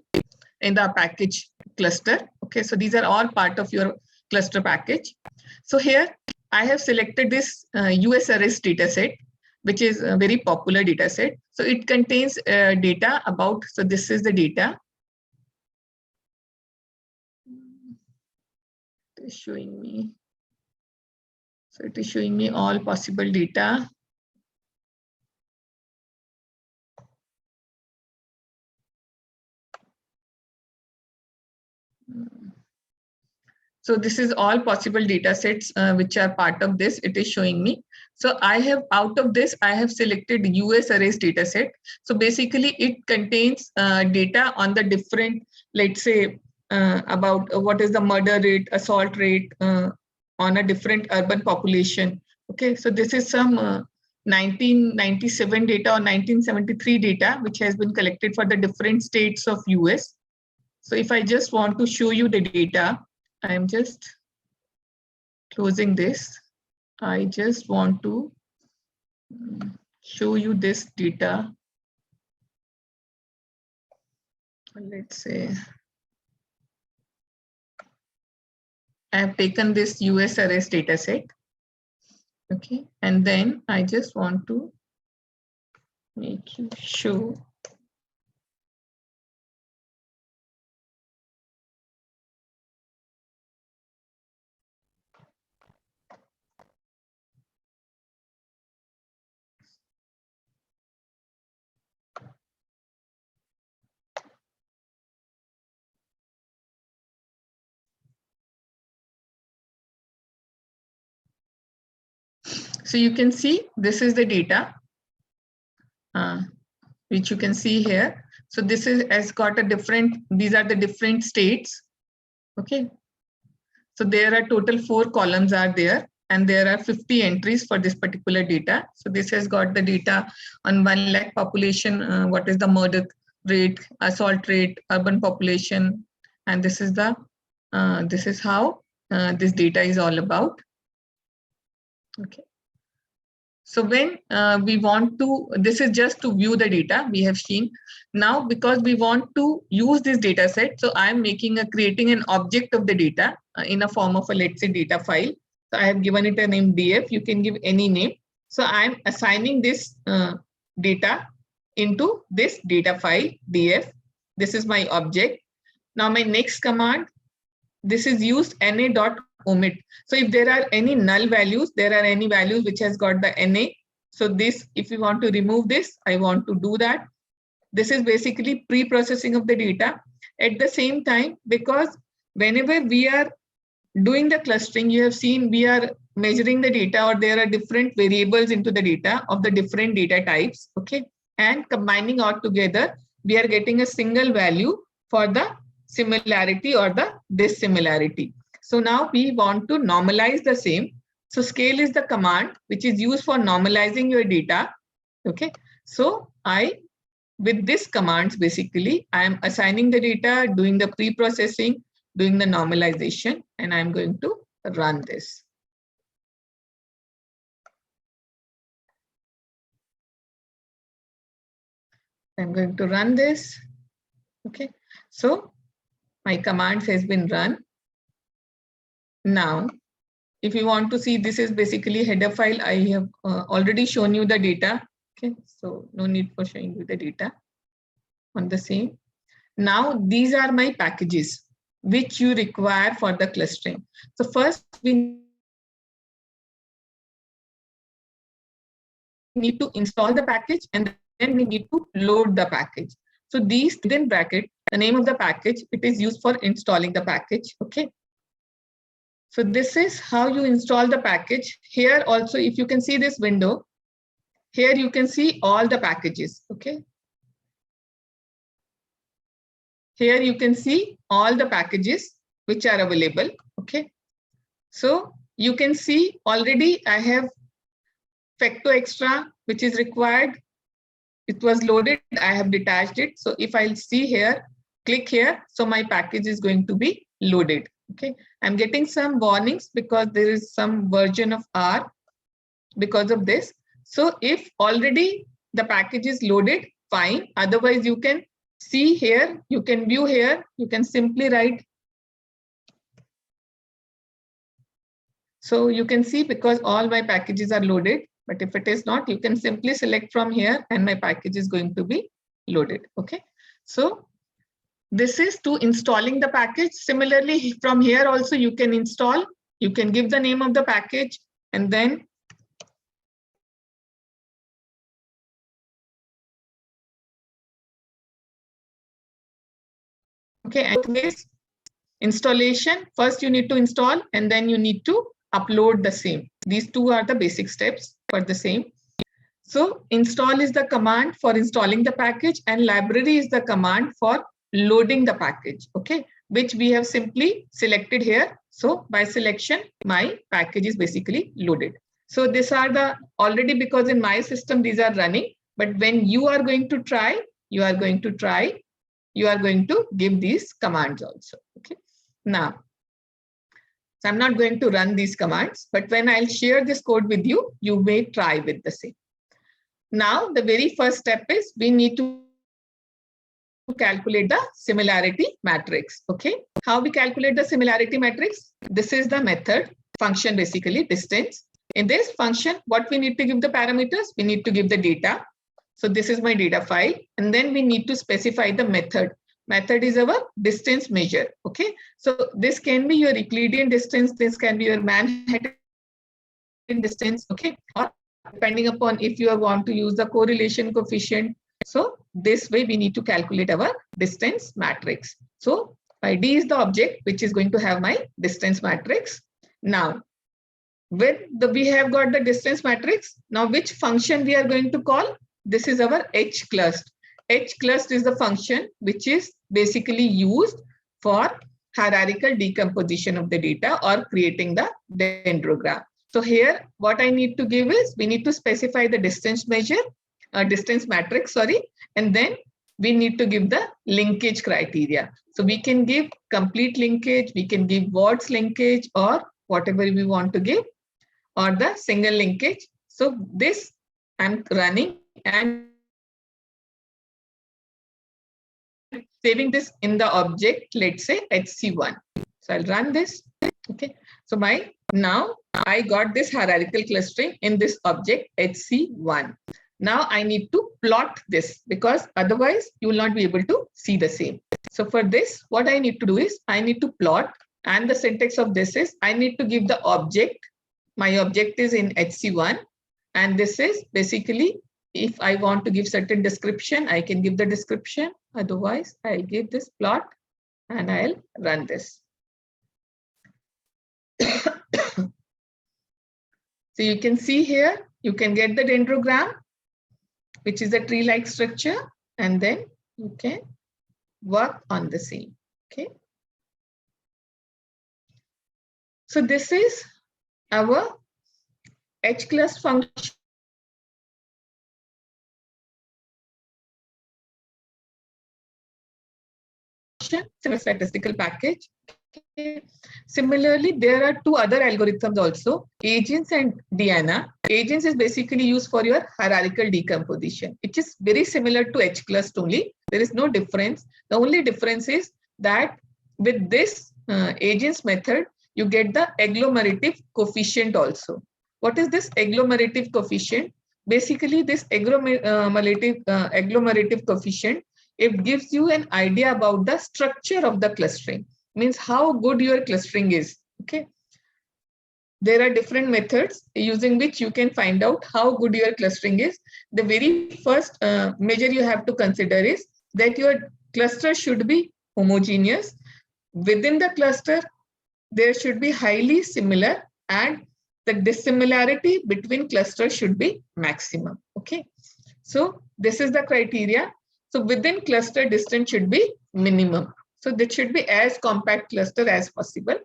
in the package cluster. Okay, so these are all part of your cluster package. So here I have selected this US arrest data set, which is a very popular data set. So it contains data about, so this is the data. It is showing me. So it is showing me all possible data. So this is all possible data sets which are part of this. It is showing me. So I have, out of this, I have selected US arrays data set. So basically it contains data on the different, let's say, about what is the murder rate, assault rate on a different urban population. Okay, so this is some 1997 data or 1973 data, which has been collected for the different states of US. So if I just want to show you the data, I'm just closing this. I just want to show you this data. Let's say I have taken this US arrest data set. Okay, and then I just want to make you show. So you can see this is the data which you can see here. So this is has got a different, these are the different states. Okay. So there are total 4 columns are there, and there are 50 entries for this particular data. So this has got the data on 1 lakh population, what is the murder rate, assault rate, urban population, and this is the this is how this data is all about. Okay. So when we want to, this is just to view the data we have seen. Now, because we want to use this data set, so I'm creating an object of the data in a form of a, let's say, data file. So I have given it a name df, you can give any name. So I'm assigning this data into this data file df. This is my object. Now my next command, this is used na.omit. So if there are any null values, there are any values which has got the na. So this, if you want to remove this, I want to do that. This is basically pre-processing of the data. At the same time, because whenever we are doing the clustering, you have seen we are measuring the data, or there are different variables into the data of the different data types. Okay. And combining all together, we are getting a single value for the similarity or the dissimilarity. So now we want to normalize the same. So scale is the command which is used for normalizing your data. Okay. So with this commands, basically, I am assigning the data, doing the pre-processing, doing the normalization, and I'm going to run this. I'm going to run this. Okay. So my commands has been run. Now, if you want to see, this is basically header file. I have already shown you the data. Okay, so no need for showing you the data on the same. Now, these are my packages which you require for the clustering. So first we need to install the package, and then we need to load the package. So these within bracket, the name of the package, it is used for installing the package. Okay. So this is how you install the package. Here also, if you can see this window, here you can see all the packages. Okay. Here you can see all the packages which are available. Okay. So you can see already I have Facto Extra, which is required. It was loaded. I have detached it. So if I'll see here, click here. So my package is going to be loaded. Okay. I'm getting some warnings because there is some version of R because of this. So if already the package is loaded, fine. Otherwise, you can see here, you can view here, you can simply write. So you can see because all my packages are loaded. But if it is not, you can simply select from here and my package is going to be loaded. Okay. So this is to installing the package. Similarly, from here also you can install, you can give the name of the package and then okay, and this installation, first you need to install and then you need to upload the same. These two are the basic steps for the same. So install is the command for installing the package and library is the command for loading the package, okay, which we have simply selected here. So by selection, my package is basically loaded. So these are the already, because in my system, these are running, but when you are going to try, you are going to give these commands also, okay. Now, so I'm not going to run these commands, but when I'll share this code with you, you may try with the same. Now, the very first step is we need to calculate the similarity matrix. Okay, how we calculate the similarity matrix? This is the method function, basically distance. In this function, what we need to give the parameters? We need to give the data. So this is my data file, and then we need to specify the method. Method is our distance measure. Okay, so this can be your Euclidean distance. This can be your Manhattan distance. Okay, or depending upon if you want to use the correlation coefficient. So this way we need to calculate our distance matrix. So D is the object which is going to have my distance matrix. Now, when we have got the distance matrix, now which function we are going to call? This is our hclust. Hclust is the function which is basically used for hierarchical decomposition of the data or creating the dendrogram. So here, what I need to give is we need to specify the distance measure, distance matrix, sorry, and then we need to give the linkage criteria. So we can give complete linkage, we can give Watts linkage or whatever we want to give, or the single linkage. So this I'm running and saving this in the object, let's say HC1. So I'll run this. Okay. So now I got this hierarchical clustering in this object HC1. Now I need to plot this because otherwise you will not be able to see the same. So for this, what I need to do is I need to plot, and the syntax of this is I need to give the object. My object is in HC1, and this is basically if I want to give certain description, I can give the description. Otherwise, I'll give this plot and I'll run this. So you can see here, you can get the dendrogram, which is a tree-like structure, and then you can work on the same. Okay. So this is our hclust function. Statistical package. Okay. Similarly, there are two other algorithms also, agents and Diana. Agents is basically used for your hierarchical decomposition. It is very similar to hclust only. There is no difference. The only difference is that with this agents method, you get the agglomerative coefficient also. What is this agglomerative coefficient? Basically, this agglomerative coefficient, it gives you an idea about the structure of the clustering, means how good your clustering is. Okay. There are different methods using which you can find out how good your clustering is. The very first measure you have to consider is that your cluster should be homogeneous. Within the cluster, there should be highly similar, and the dissimilarity between clusters should be maximum. Okay. So this is the criteria. So within cluster, distance should be minimum. So that should be as compact cluster as possible.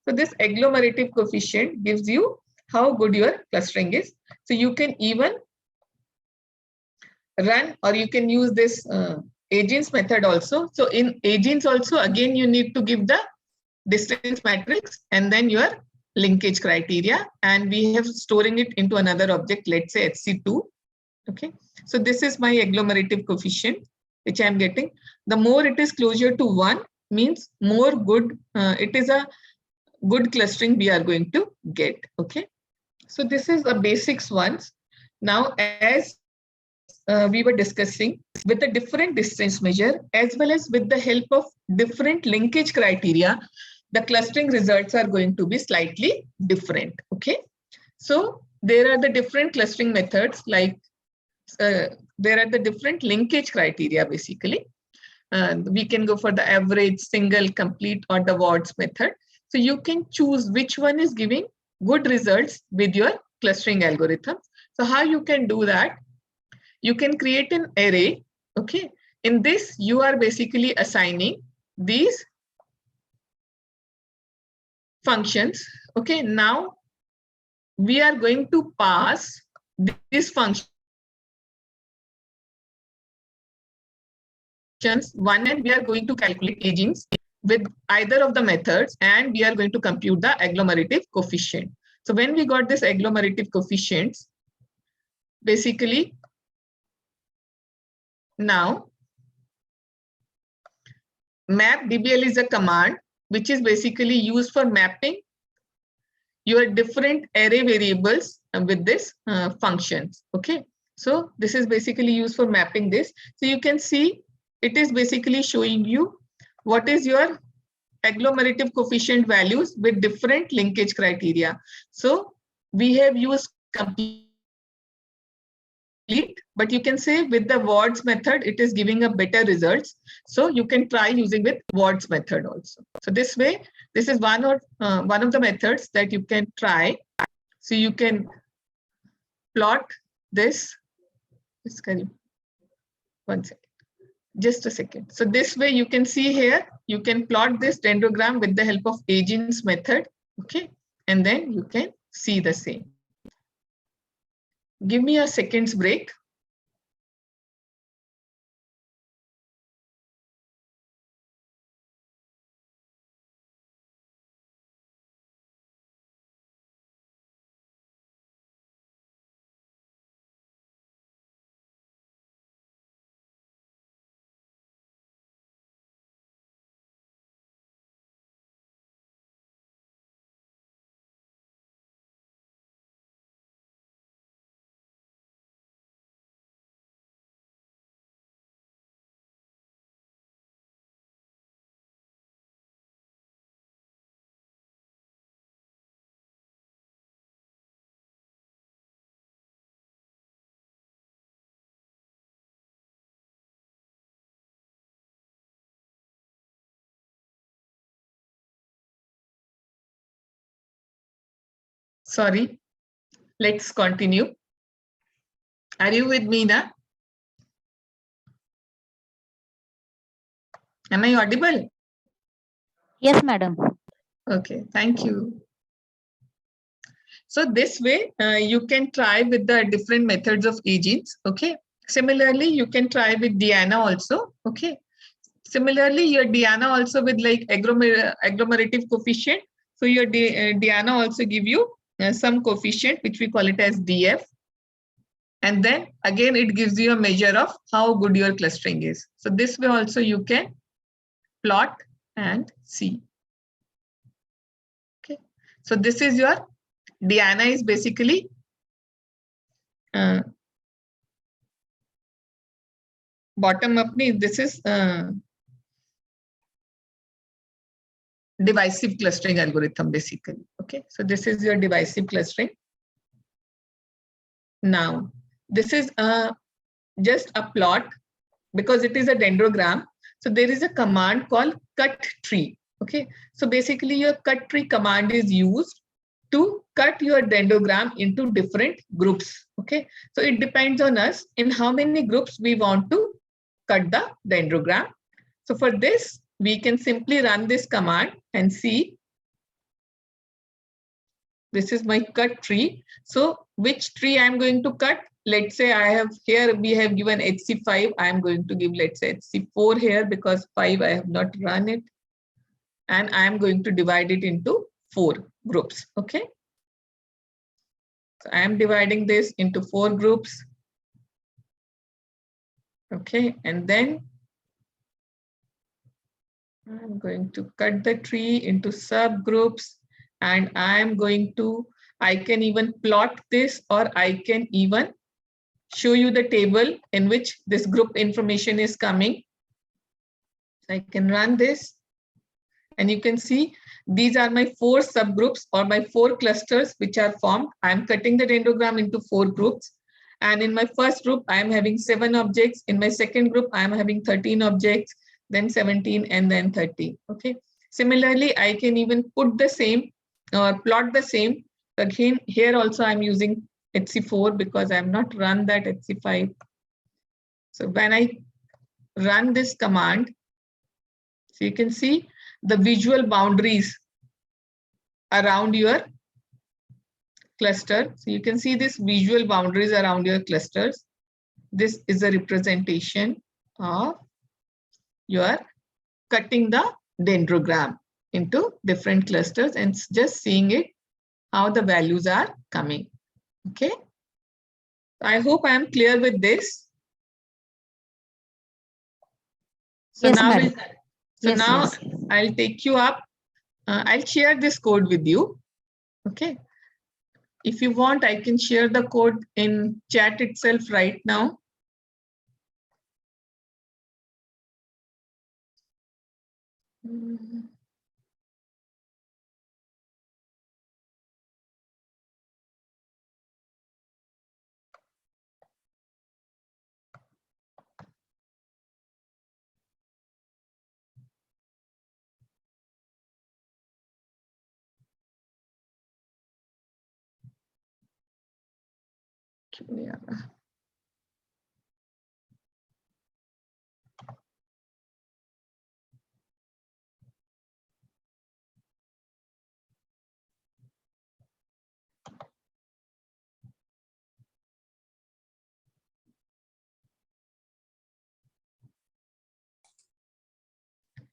So this agglomerative coefficient gives you how good your clustering is. So you can even run, or you can use this agents method also. So in agents also, again, you need to give the distance matrix and then your linkage criteria. And we have storing it into another object, let's say HC2. Okay. So this is my agglomerative coefficient, which I'm getting. The more it is closer to 1 means more good, it is a good clustering we are going to get. Okay. So this is the basics ones. Now, as we were discussing, with the different distance measure, as well as with the help of different linkage criteria, the clustering results are going to be slightly different. Okay. So there are the different clustering methods, like there are the different linkage criteria basically. We can go for the average, single, complete, or the Wards method. So you can choose which one is giving good results with your clustering algorithm. So how you can do that? You can create an array. Okay. In this, you are basically assigning these functions. Okay. Now we are going to pass these functions one, and we are going to calculate agings with either of the methods, and we are going to compute the agglomerative coefficient. So when we got this agglomerative coefficients, basically now map dbl is a command which is basically used for mapping your different array variables with this functions. Okay, so this is basically used for mapping this. So you can see it is basically showing you what is your agglomerative coefficient values with different linkage criteria. So we have used complete, but you can say with the Wards method, it is giving a better results. So you can try using with Wards method also. So this way, this is one of the methods that you can try. So you can plot this. One second. Just a second. So this way you can see here, you can plot this dendrogram with the help of Agins method. Okay. And then you can see the same. Give me a second's break. Sorry, let's continue. Are you with me now? Am I audible? Yes, madam. Okay, thank you. So this way you can try with the different methods of Agins. Okay. Similarly, you can try with Diana also. Okay. Similarly, your Diana also with like agglomerative coefficient. So your Diana also give you some coefficient which we call it as DF. And then again, it gives you a measure of how good your clustering is. So this way also you can plot and see. Okay. So this is your Diana is basically bottom up. This is divisive clustering algorithm basically. Okay, so this is your divisive clustering. Now this is just a plot because it is a dendrogram. So there is a command called cut tree. Okay, so basically your cut tree command is used to cut your dendrogram into different groups. Okay, so it depends on us in how many groups we want to cut the dendrogram. So for this, we can simply run this command and see. This is my cut tree. So which tree I'm going to cut? Let's say I have here, we have given HC5. I'm going to give, let's say HC4 here because 5 I have not run it. And I'm going to divide it into 4 groups. Okay. So I am dividing this into 4 groups. Okay. And then I'm going to cut the tree into subgroups, and I'm going to, I can even plot this, or I can even show you the table in which this group information is coming. I can run this and you can see these are my 4 subgroups or my 4 clusters which are formed. I'm cutting the dendrogram into 4 groups. And in my first group, I'm having 7 objects. In my second group, I'm having 13 objects, then 17, and then 30. Okay. Similarly, I can even put the same or plot the same. Again, here also I'm using HC4 because I'm not run that HC5. So when I run this command, so you can see the visual boundaries around your cluster. So you can see this visual boundaries around your clusters. This is a representation of your cutting the dendrogram into different clusters and just seeing it, how the values are coming. Okay. I hope I am clear with this. So Yes, now, madam. Yes. I'll take you up. I'll share this code with you. Okay. If you want, I can share the code in chat itself right now.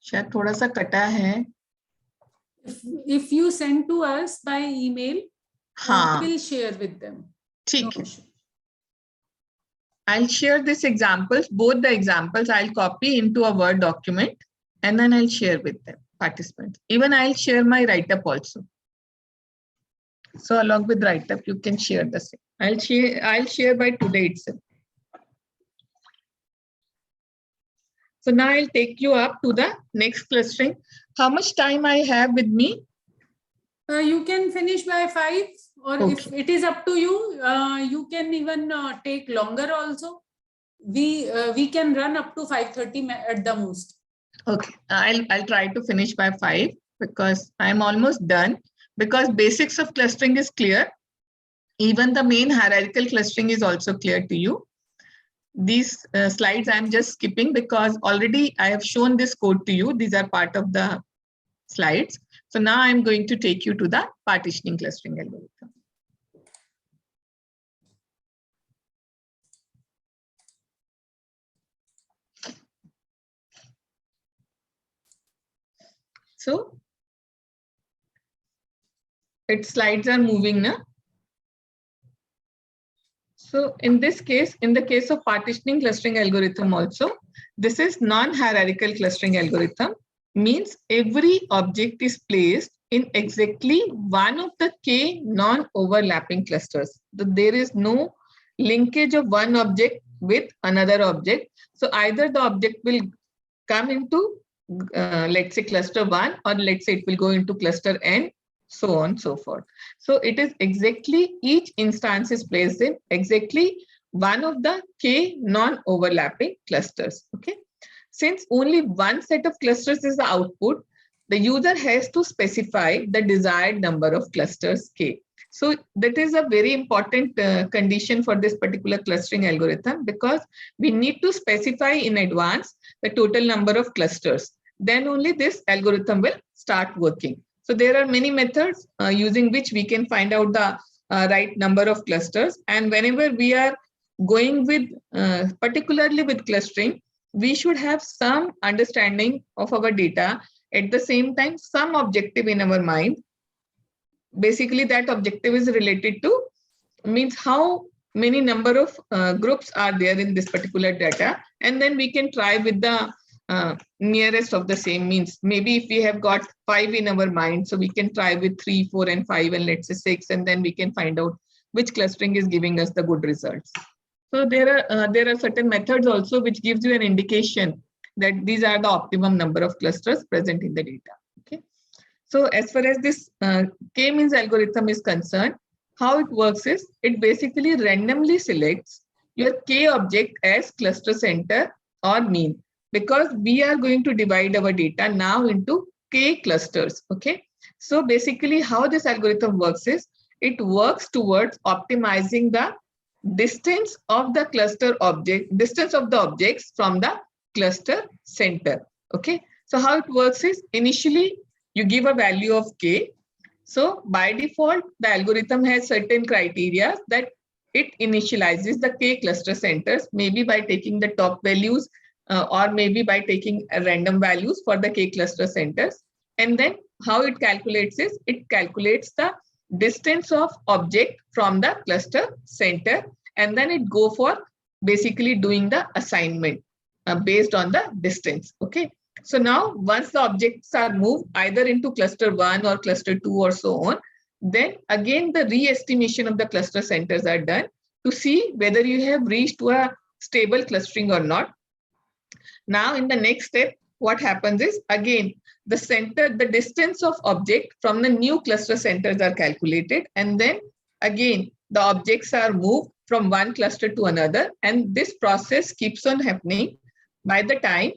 शायद थोड़ा सा कटा है. If you send to us by email, हाँ, we'll share with them. ठीक है. issue. I'll share these examples, both the examples I'll copy into a Word document and then I'll share with them, participants. Even I'll share my write-up also. So along with write-up, you can share the same. I'll share by today itself. So now I'll take you up to the next clustering. How much time I have with me? You can finish by 5, or Okay. if it is up to you, you can even take longer also. We can run up to 5:30 at the most. Okay, I'll try to finish by 5 because I'm almost done. Because basics of clustering is clear. Even the main hierarchical clustering is also clear to you. These slides I'm just skipping because already I have shown this code to you. These are part of the slides. So now I'm going to take you to the partitioning clustering algorithm. So its slides are moving now. So in this case, in the case of partitioning clustering algorithm also, this is non-hierarchical clustering algorithm, means every object is placed in exactly one of the k non-overlapping clusters. So there is no linkage of one object with another object. So either the object will come into, let's say, cluster 1, or let's say it will go into cluster n, so on, so forth. So it is exactly each instance is placed in exactly one of the k non-overlapping clusters. Okay. Since only one set of clusters is the output, the user has to specify the desired number of clusters k. So that is a very important condition for this particular clustering algorithm, because we need to specify in advance the total number of clusters. Then only this algorithm will start working. So there are many methods using which we can find out the right number of clusters. And whenever we are going with, particularly with clustering, we should have some understanding of our data. At the same time, some objective in our mind. Basically, that objective is related to, means how many number of groups are there in this particular data. And then we can try with the nearest of the same, means maybe if we have got 5 in our mind, so we can try with 3, 4, and 5, and let's say 6, and then we can find out which clustering is giving us the good results. So there are certain methods also which gives you an indication that these are the optimum number of clusters present in the data. Okay. So as far as this k-means algorithm is concerned, how it works is it basically randomly selects your k object as cluster center or mean, because we are going to divide our data now into k clusters. Okay. So basically how this algorithm works is it works towards optimizing the distance of the cluster object, distance of the objects from the cluster center. Okay. So how it works is initially you give a value of k. So by default, the algorithm has certain criteria that it initializes the k cluster centers, maybe by taking the top values or maybe by taking random values for the k cluster centers. And then how it calculates is it calculates the distance of object from the cluster center, and then it go for basically doing the assignment based on the distance. Okay. So now once the objects are moved either into cluster 1 or cluster 2 or so on, then again the re-estimation of the cluster centers are done to see whether you have reached to a stable clustering or not. Now in the next step, what happens is again the distance of object from the new cluster centers are calculated, and then again the objects are moved from one cluster to another, and this process keeps on happening. By the time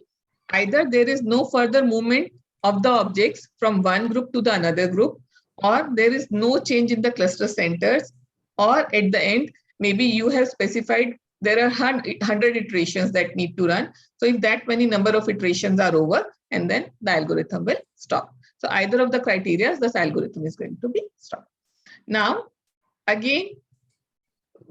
either there is no further movement of the objects from one group to the another group, or there is no change in the cluster centers, or at the end maybe you have specified there are 100 iterations that need to run. So if that many number of iterations are over, and then the algorithm will stop. So either of the criteria, this algorithm is going to be stopped. Now again,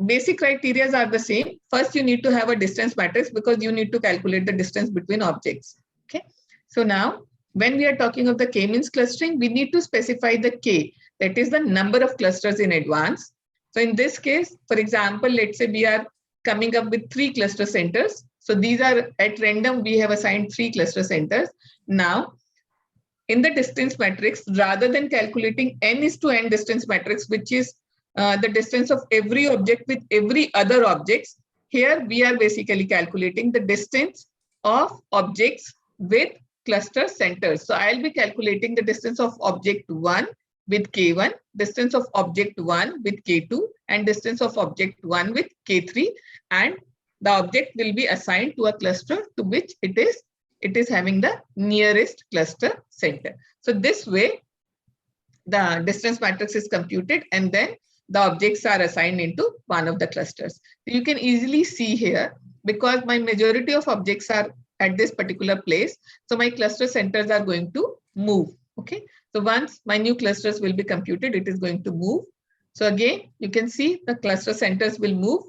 basic criteria are the same. First, you need to have a distance matrix because you need to calculate the distance between objects. Okay. So now when we are talking of the k-means clustering, we need to specify the k, that is the number of clusters in advance. So in this case, for example, let's say we are coming up with 3 cluster centers. So these are at random, we have assigned 3 cluster centers. Now in the distance matrix, rather than calculating n:n distance matrix, which is the distance of every object with every other objects, here we are basically calculating the distance of objects with cluster centers. So I'll be calculating the distance of object 1 with k1, distance of object 1 with k2, and distance of object 1 with k3, and the object will be assigned to a cluster to which it is having the nearest cluster center. So this way the distance matrix is computed, and then the objects are assigned into one of the clusters. You can easily see here, because my majority of objects are at this particular place, so my cluster centers are going to move. Okay. So once my new clusters will be computed, it is going to move. So again, you can see the cluster centers will move.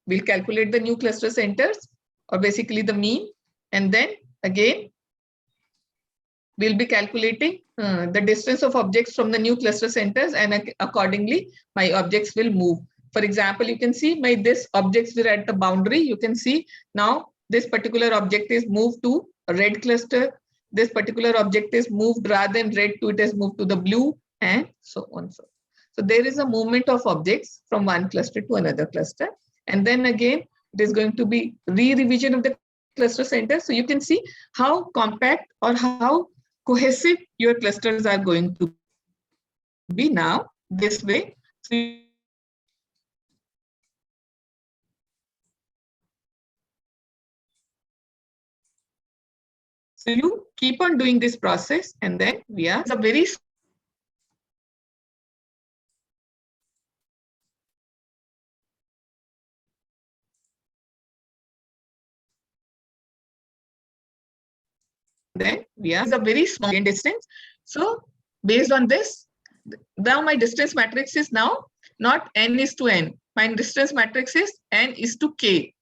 We'll calculate the new cluster centers, or basically the mean. And then again, we'll be calculating the distance of objects from the new cluster centers, and accordingly, my objects will move. For example, you can see this objects were at the boundary. You can see now this particular object is moved to a red cluster. This particular object is moved rather than red to it has moved to the blue, and so on. So there is a movement of objects from one cluster to another cluster. And then again, it is going to be re-revision of the cluster center. So you can see how compact or how cohesive your clusters are going to be now this way. So you keep on doing this process, and then we are a very small distance. So based on this, now my distance matrix is now not n:n. My distance matrix is n:k.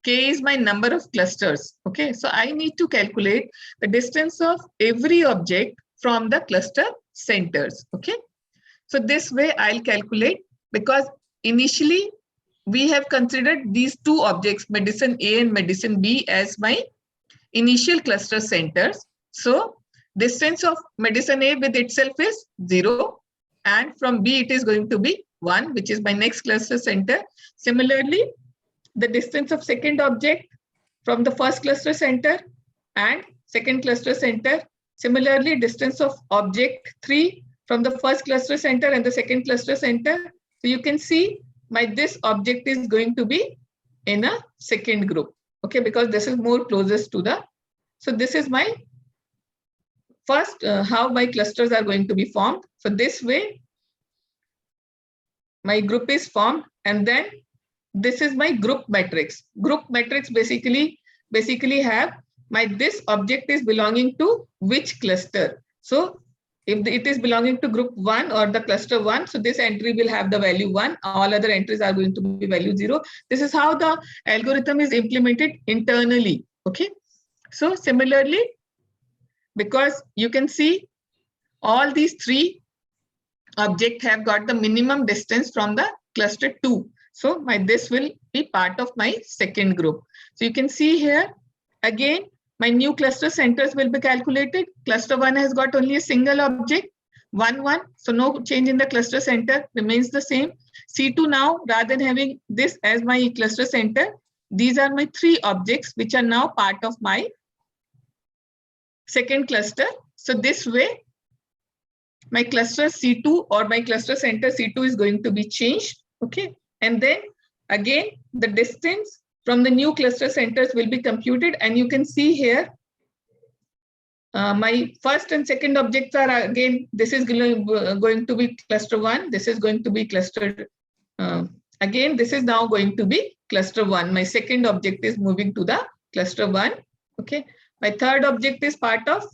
K is my number of clusters. Okay, so I need to calculate the distance of every object from the cluster centers. Okay, so this way I'll calculate, because initially we have considered these two objects, medicine A and medicine B, as my initial cluster centers. So distance of medicine A with itself is 0, and from B it is going to be 1, which is my next cluster center. Similarly, the distance of second object from the first cluster center and second cluster center. Similarly, distance of object 3 from the first cluster center and the second cluster center. So you can see this object is going to be in a second group. Okay, because this is more closest to the. So this is my first how my clusters are going to be formed. So this way my group is formed, and then this is my group matrix. Group matrix basically have this object is belonging to which cluster. So if it is belonging to group 1 or the cluster 1, so this entry will have the value 1. All other entries are going to be value 0. This is how the algorithm is implemented internally. Okay. So similarly, because you can see all these 3 objects have got the minimum distance from the cluster 2. So this will be part of my second group. So you can see here again, my new cluster centers will be calculated. Cluster 1 has got only a single object, 1, 1. So no change in the cluster center, remains the same. C2 now, rather than having this as my cluster center, these are my 3 objects which are now part of my second cluster. So this way, my cluster C2 or my cluster center C2 is going to be changed. Okay. And then again, the distance from the new cluster centers will be computed. And you can see here, my first and second objects are again, this is going to be cluster 1. This is going to be cluster. Again, this is now going to be cluster 1. My second object is moving to the cluster 1. Okay. My third object is part of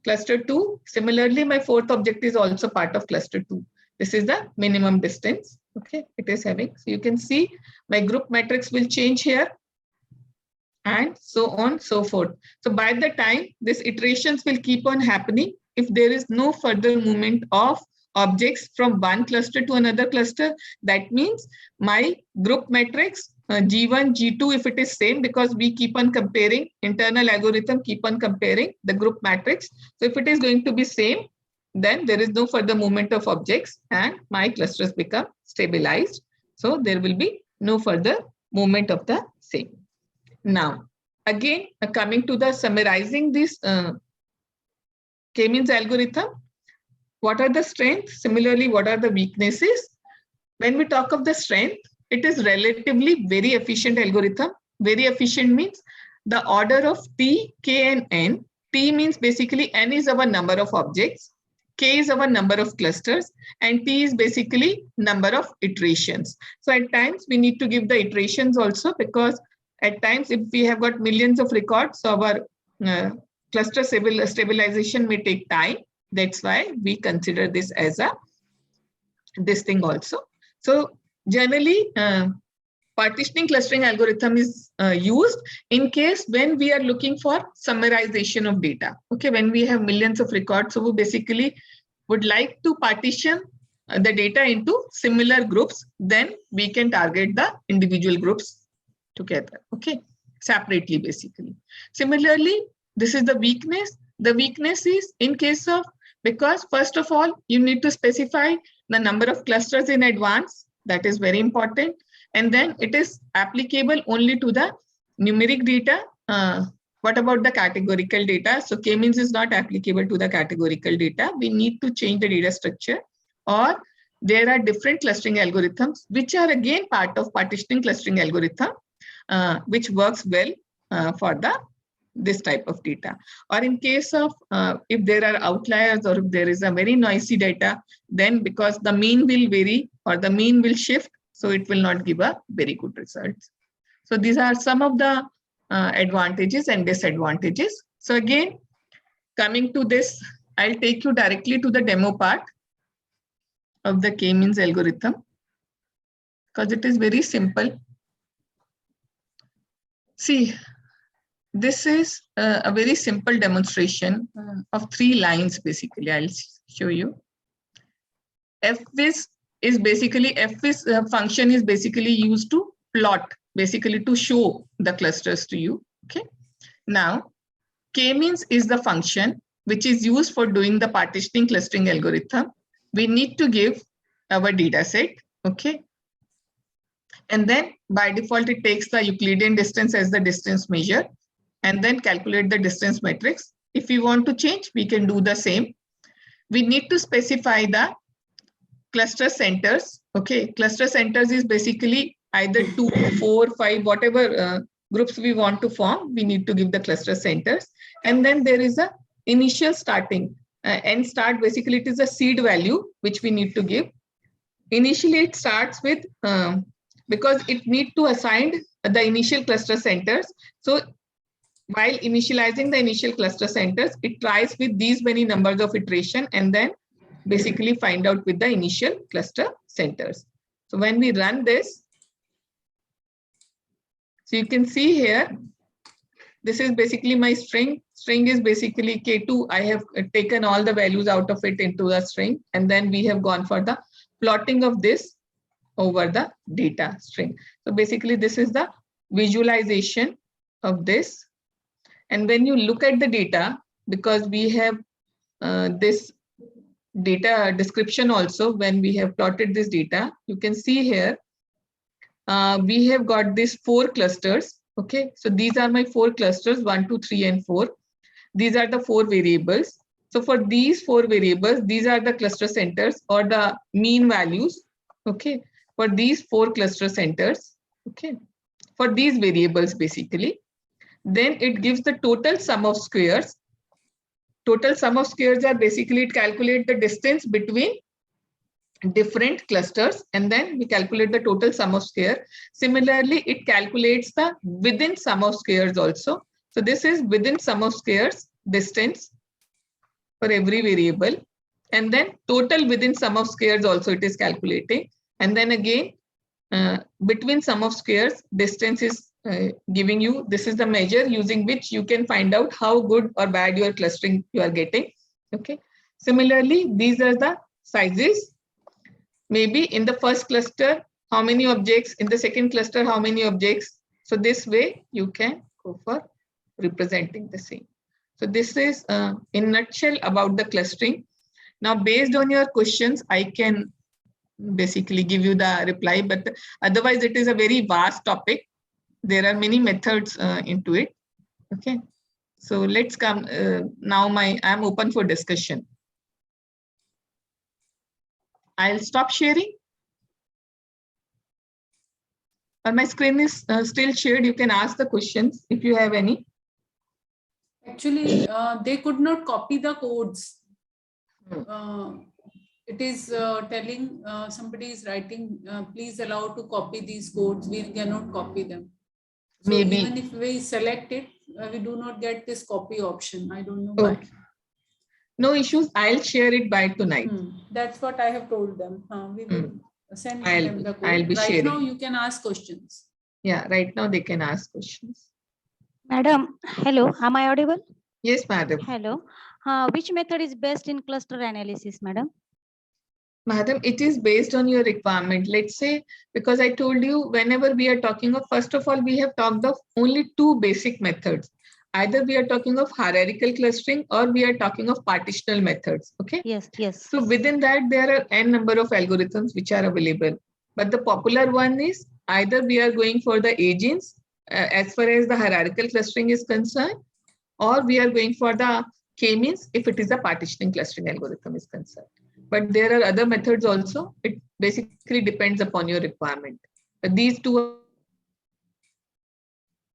cluster 2. Similarly, my fourth object is also part of cluster 2. This is the minimum distance. Okay, it is having. So you can see my group matrix will change here and so on, so forth. So by the time these iterations will keep on happening, if there is no further movement of objects from one cluster to another cluster, that means my group matrix G1, G2, if it is same, because we keep on comparing, internal algorithm keep on comparing the group matrix. So if it is going to be same, then there is no further movement of objects and my clusters become stabilized. So there will be no further movement of the same. Now, again, coming to the summarizing this K-means algorithm, what are the strengths? Similarly, what are the weaknesses? When we talk of the strength, it is relatively very efficient algorithm. Very efficient means the order of T, K, and N. T means basically N is our number of objects. K is our number of clusters, and T is basically number of iterations. So at times we need to give the iterations also, because at times if we have got millions of records, so our cluster stabilization may take time. That's why we consider this as this thing also. So generally, partitioning clustering algorithm is used in case when we are looking for summarization of data. Okay, when we have millions of records, so we basically would like to partition the data into similar groups, then we can target the individual groups together, okay, separately basically. Similarly, this is the weakness. The weakness is in case of, because first of all, you need to specify the number of clusters in advance. That is very important. And then it is applicable only to the numeric data. What about the categorical data? So K-means is not applicable to the categorical data. We need to change the data structure, or there are different clustering algorithms, which are again part of partitioning clustering algorithm, which works well for this type of data. Or in case of if there are outliers or if there is a very noisy data, then because the mean will vary or the mean will shift, so it will not give a very good result. So these are some of the advantages and disadvantages. So again, coming to this, I'll take you directly to the demo part of the K-means algorithm, because it is very simple. See, this is a very simple demonstration of 3 lines, basically. I'll show you. Fvis is basically, Fvis function is basically used to plot, basically to show the clusters to you. Okay. Now, K-means is the function which is used for doing the partitioning clustering algorithm. We need to give our data set. Okay. And then by default, it takes the Euclidean distance as the distance measure and then calculate the distance matrix. If we want to change, we can do the same. We need to specify the cluster centers. Okay, cluster centers is basically either 2, 4, 5, whatever groups we want to form, we need to give the cluster centers. And then there is a initial starting. N start, basically it is a seed value which we need to give. Initially it starts with, because it need to assign the initial cluster centers. So while initializing the initial cluster centers, it tries with these many numbers of iteration and then basically find out with the initial cluster centers. So when we run this, so you can see here, this is basically my string. String is basically K2. I have taken all the values out of it into a string, and then we have gone for the plotting of this over the data string. So basically this is the visualization of this. And when you look at the data, because we have this data description also, when we have plotted this data, you can see here, we have got these 4 clusters. Okay, so these are my 4 clusters, 1, 2, 3, and 4. These are the 4 variables. So for these 4 variables, these are the cluster centers or the mean values. Okay, for these 4 cluster centers. Okay, for these variables basically. Then it gives the total sum of squares. Total sum of squares are basically, it calculates the distance between different clusters, and then we calculate the total sum of square. Similarly, it calculates the within sum of squares also. So this is within sum of squares distance for every variable, and then total within sum of squares also it is calculating. And then again, between sum of squares distance is giving you, this is the measure using which you can find out how good or bad your clustering you are getting. Okay. Similarly, these are the sizes. Maybe in the first cluster, how many objects, in the second cluster, how many objects. So this way you can go for representing the same. So this is in a nutshell about the clustering. Now, based on your questions, I can basically give you the reply, but otherwise it is a very vast topic. There are many methods into it. Okay. So let's come now. I'm open for discussion. I'll stop sharing. Or my screen is still shared. You can ask the questions if you have any. Actually, they could not copy the codes. It is telling somebody is writing, please allow to copy these codes. We cannot copy them. So Maybe. even if we select it, we do not get this copy option. I don't know why. No issues. I'll share it by tonight. That's what I have told them. We will send them the code. I'll be right sharing. Now you can ask questions. Yeah, right now they can ask questions. Madam, hello, am I audible? Yes, madam. Hello. Which method is best in cluster analysis, madam? Madam, it is based on your requirement. Let's say, because I told you, whenever we are talking of, first of all, we have talked of only 2 basic methods. Either we are talking of hierarchical clustering or we are talking of partitional methods. Okay. Yes, yes. So within that, there are n number of algorithms which are available. But the popular one is either we are going for the agents as far as the hierarchical clustering is concerned, or we are going for the k-means if it is a partitioning clustering algorithm is concerned. But there are other methods also. It basically depends upon your requirement. But these 2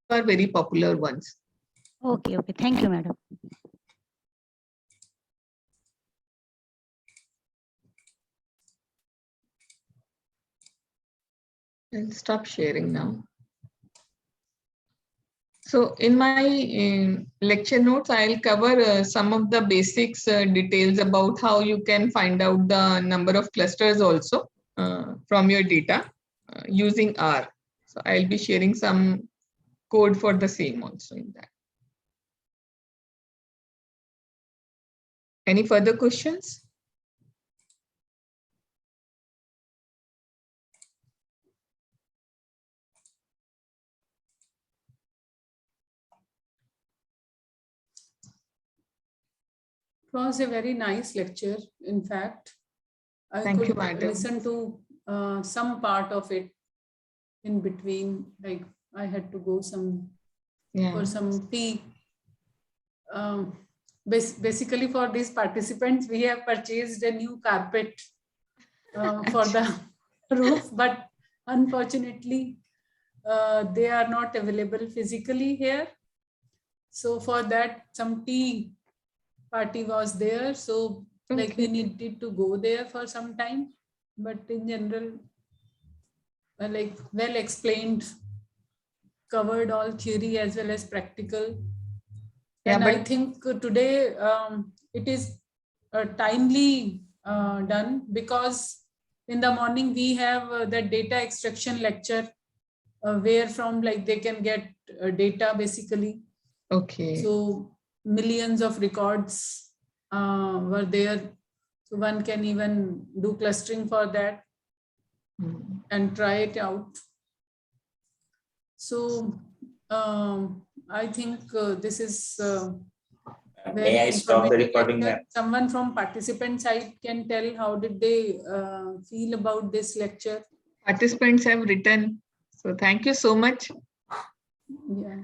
are very popular ones. Okay, okay. Thank you, madam. I'll stop sharing now. So in my lecture notes, I'll cover some of the basics details about how you can find out the number of clusters also from your data using R. So I'll be sharing some code for the same also in that. Any further questions? It was a very nice lecture. In fact, I Thank could you, madam. listen to some part of it in between, like I had to go for Yeah. some tea. Basically for these participants, we have purchased a new carpet for the roof, but unfortunately, they are not available physically here. So for that, some tea party was there. So like we needed to go there for some time, but in general, like well explained, covered all theory as well as practical. Yeah, And but I think today it is timely done, because in the morning we have that data extraction lecture where from like they can get data basically. okay. So millions of records were there. So one can even do clustering for that and try it out. So I think this is May I stop the recording, ma'am? Someone from participant side can tell how did they feel about this lecture. Participants have written. So thank you so much. Yeah.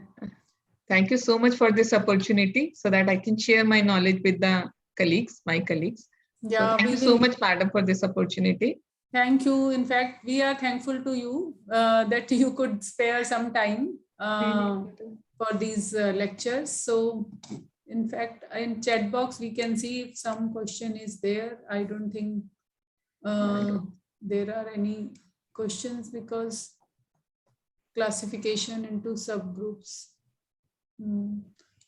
Thank you so much for this opportunity so that I can share my knowledge with the colleagues, my colleagues. Yeah, so thank you so much, madam, for this opportunity. Thank you. In fact, we are thankful to you that you could spare some time for these lectures. So in fact, in chat box, we can see if some question is there. I don't think there are any questions because classification into subgroups.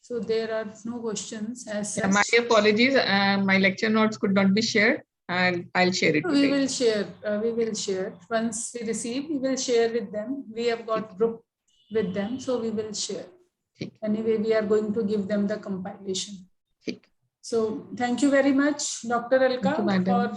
So there are no questions as such. My apologies. My lecture notes could not be shared. I'll share it. We will share. We will share. Once we receive, we will share with them. We have got group with them, so we will share. Anyway, we are going to give them the compilation. So thank you very much, Dr. Alka, for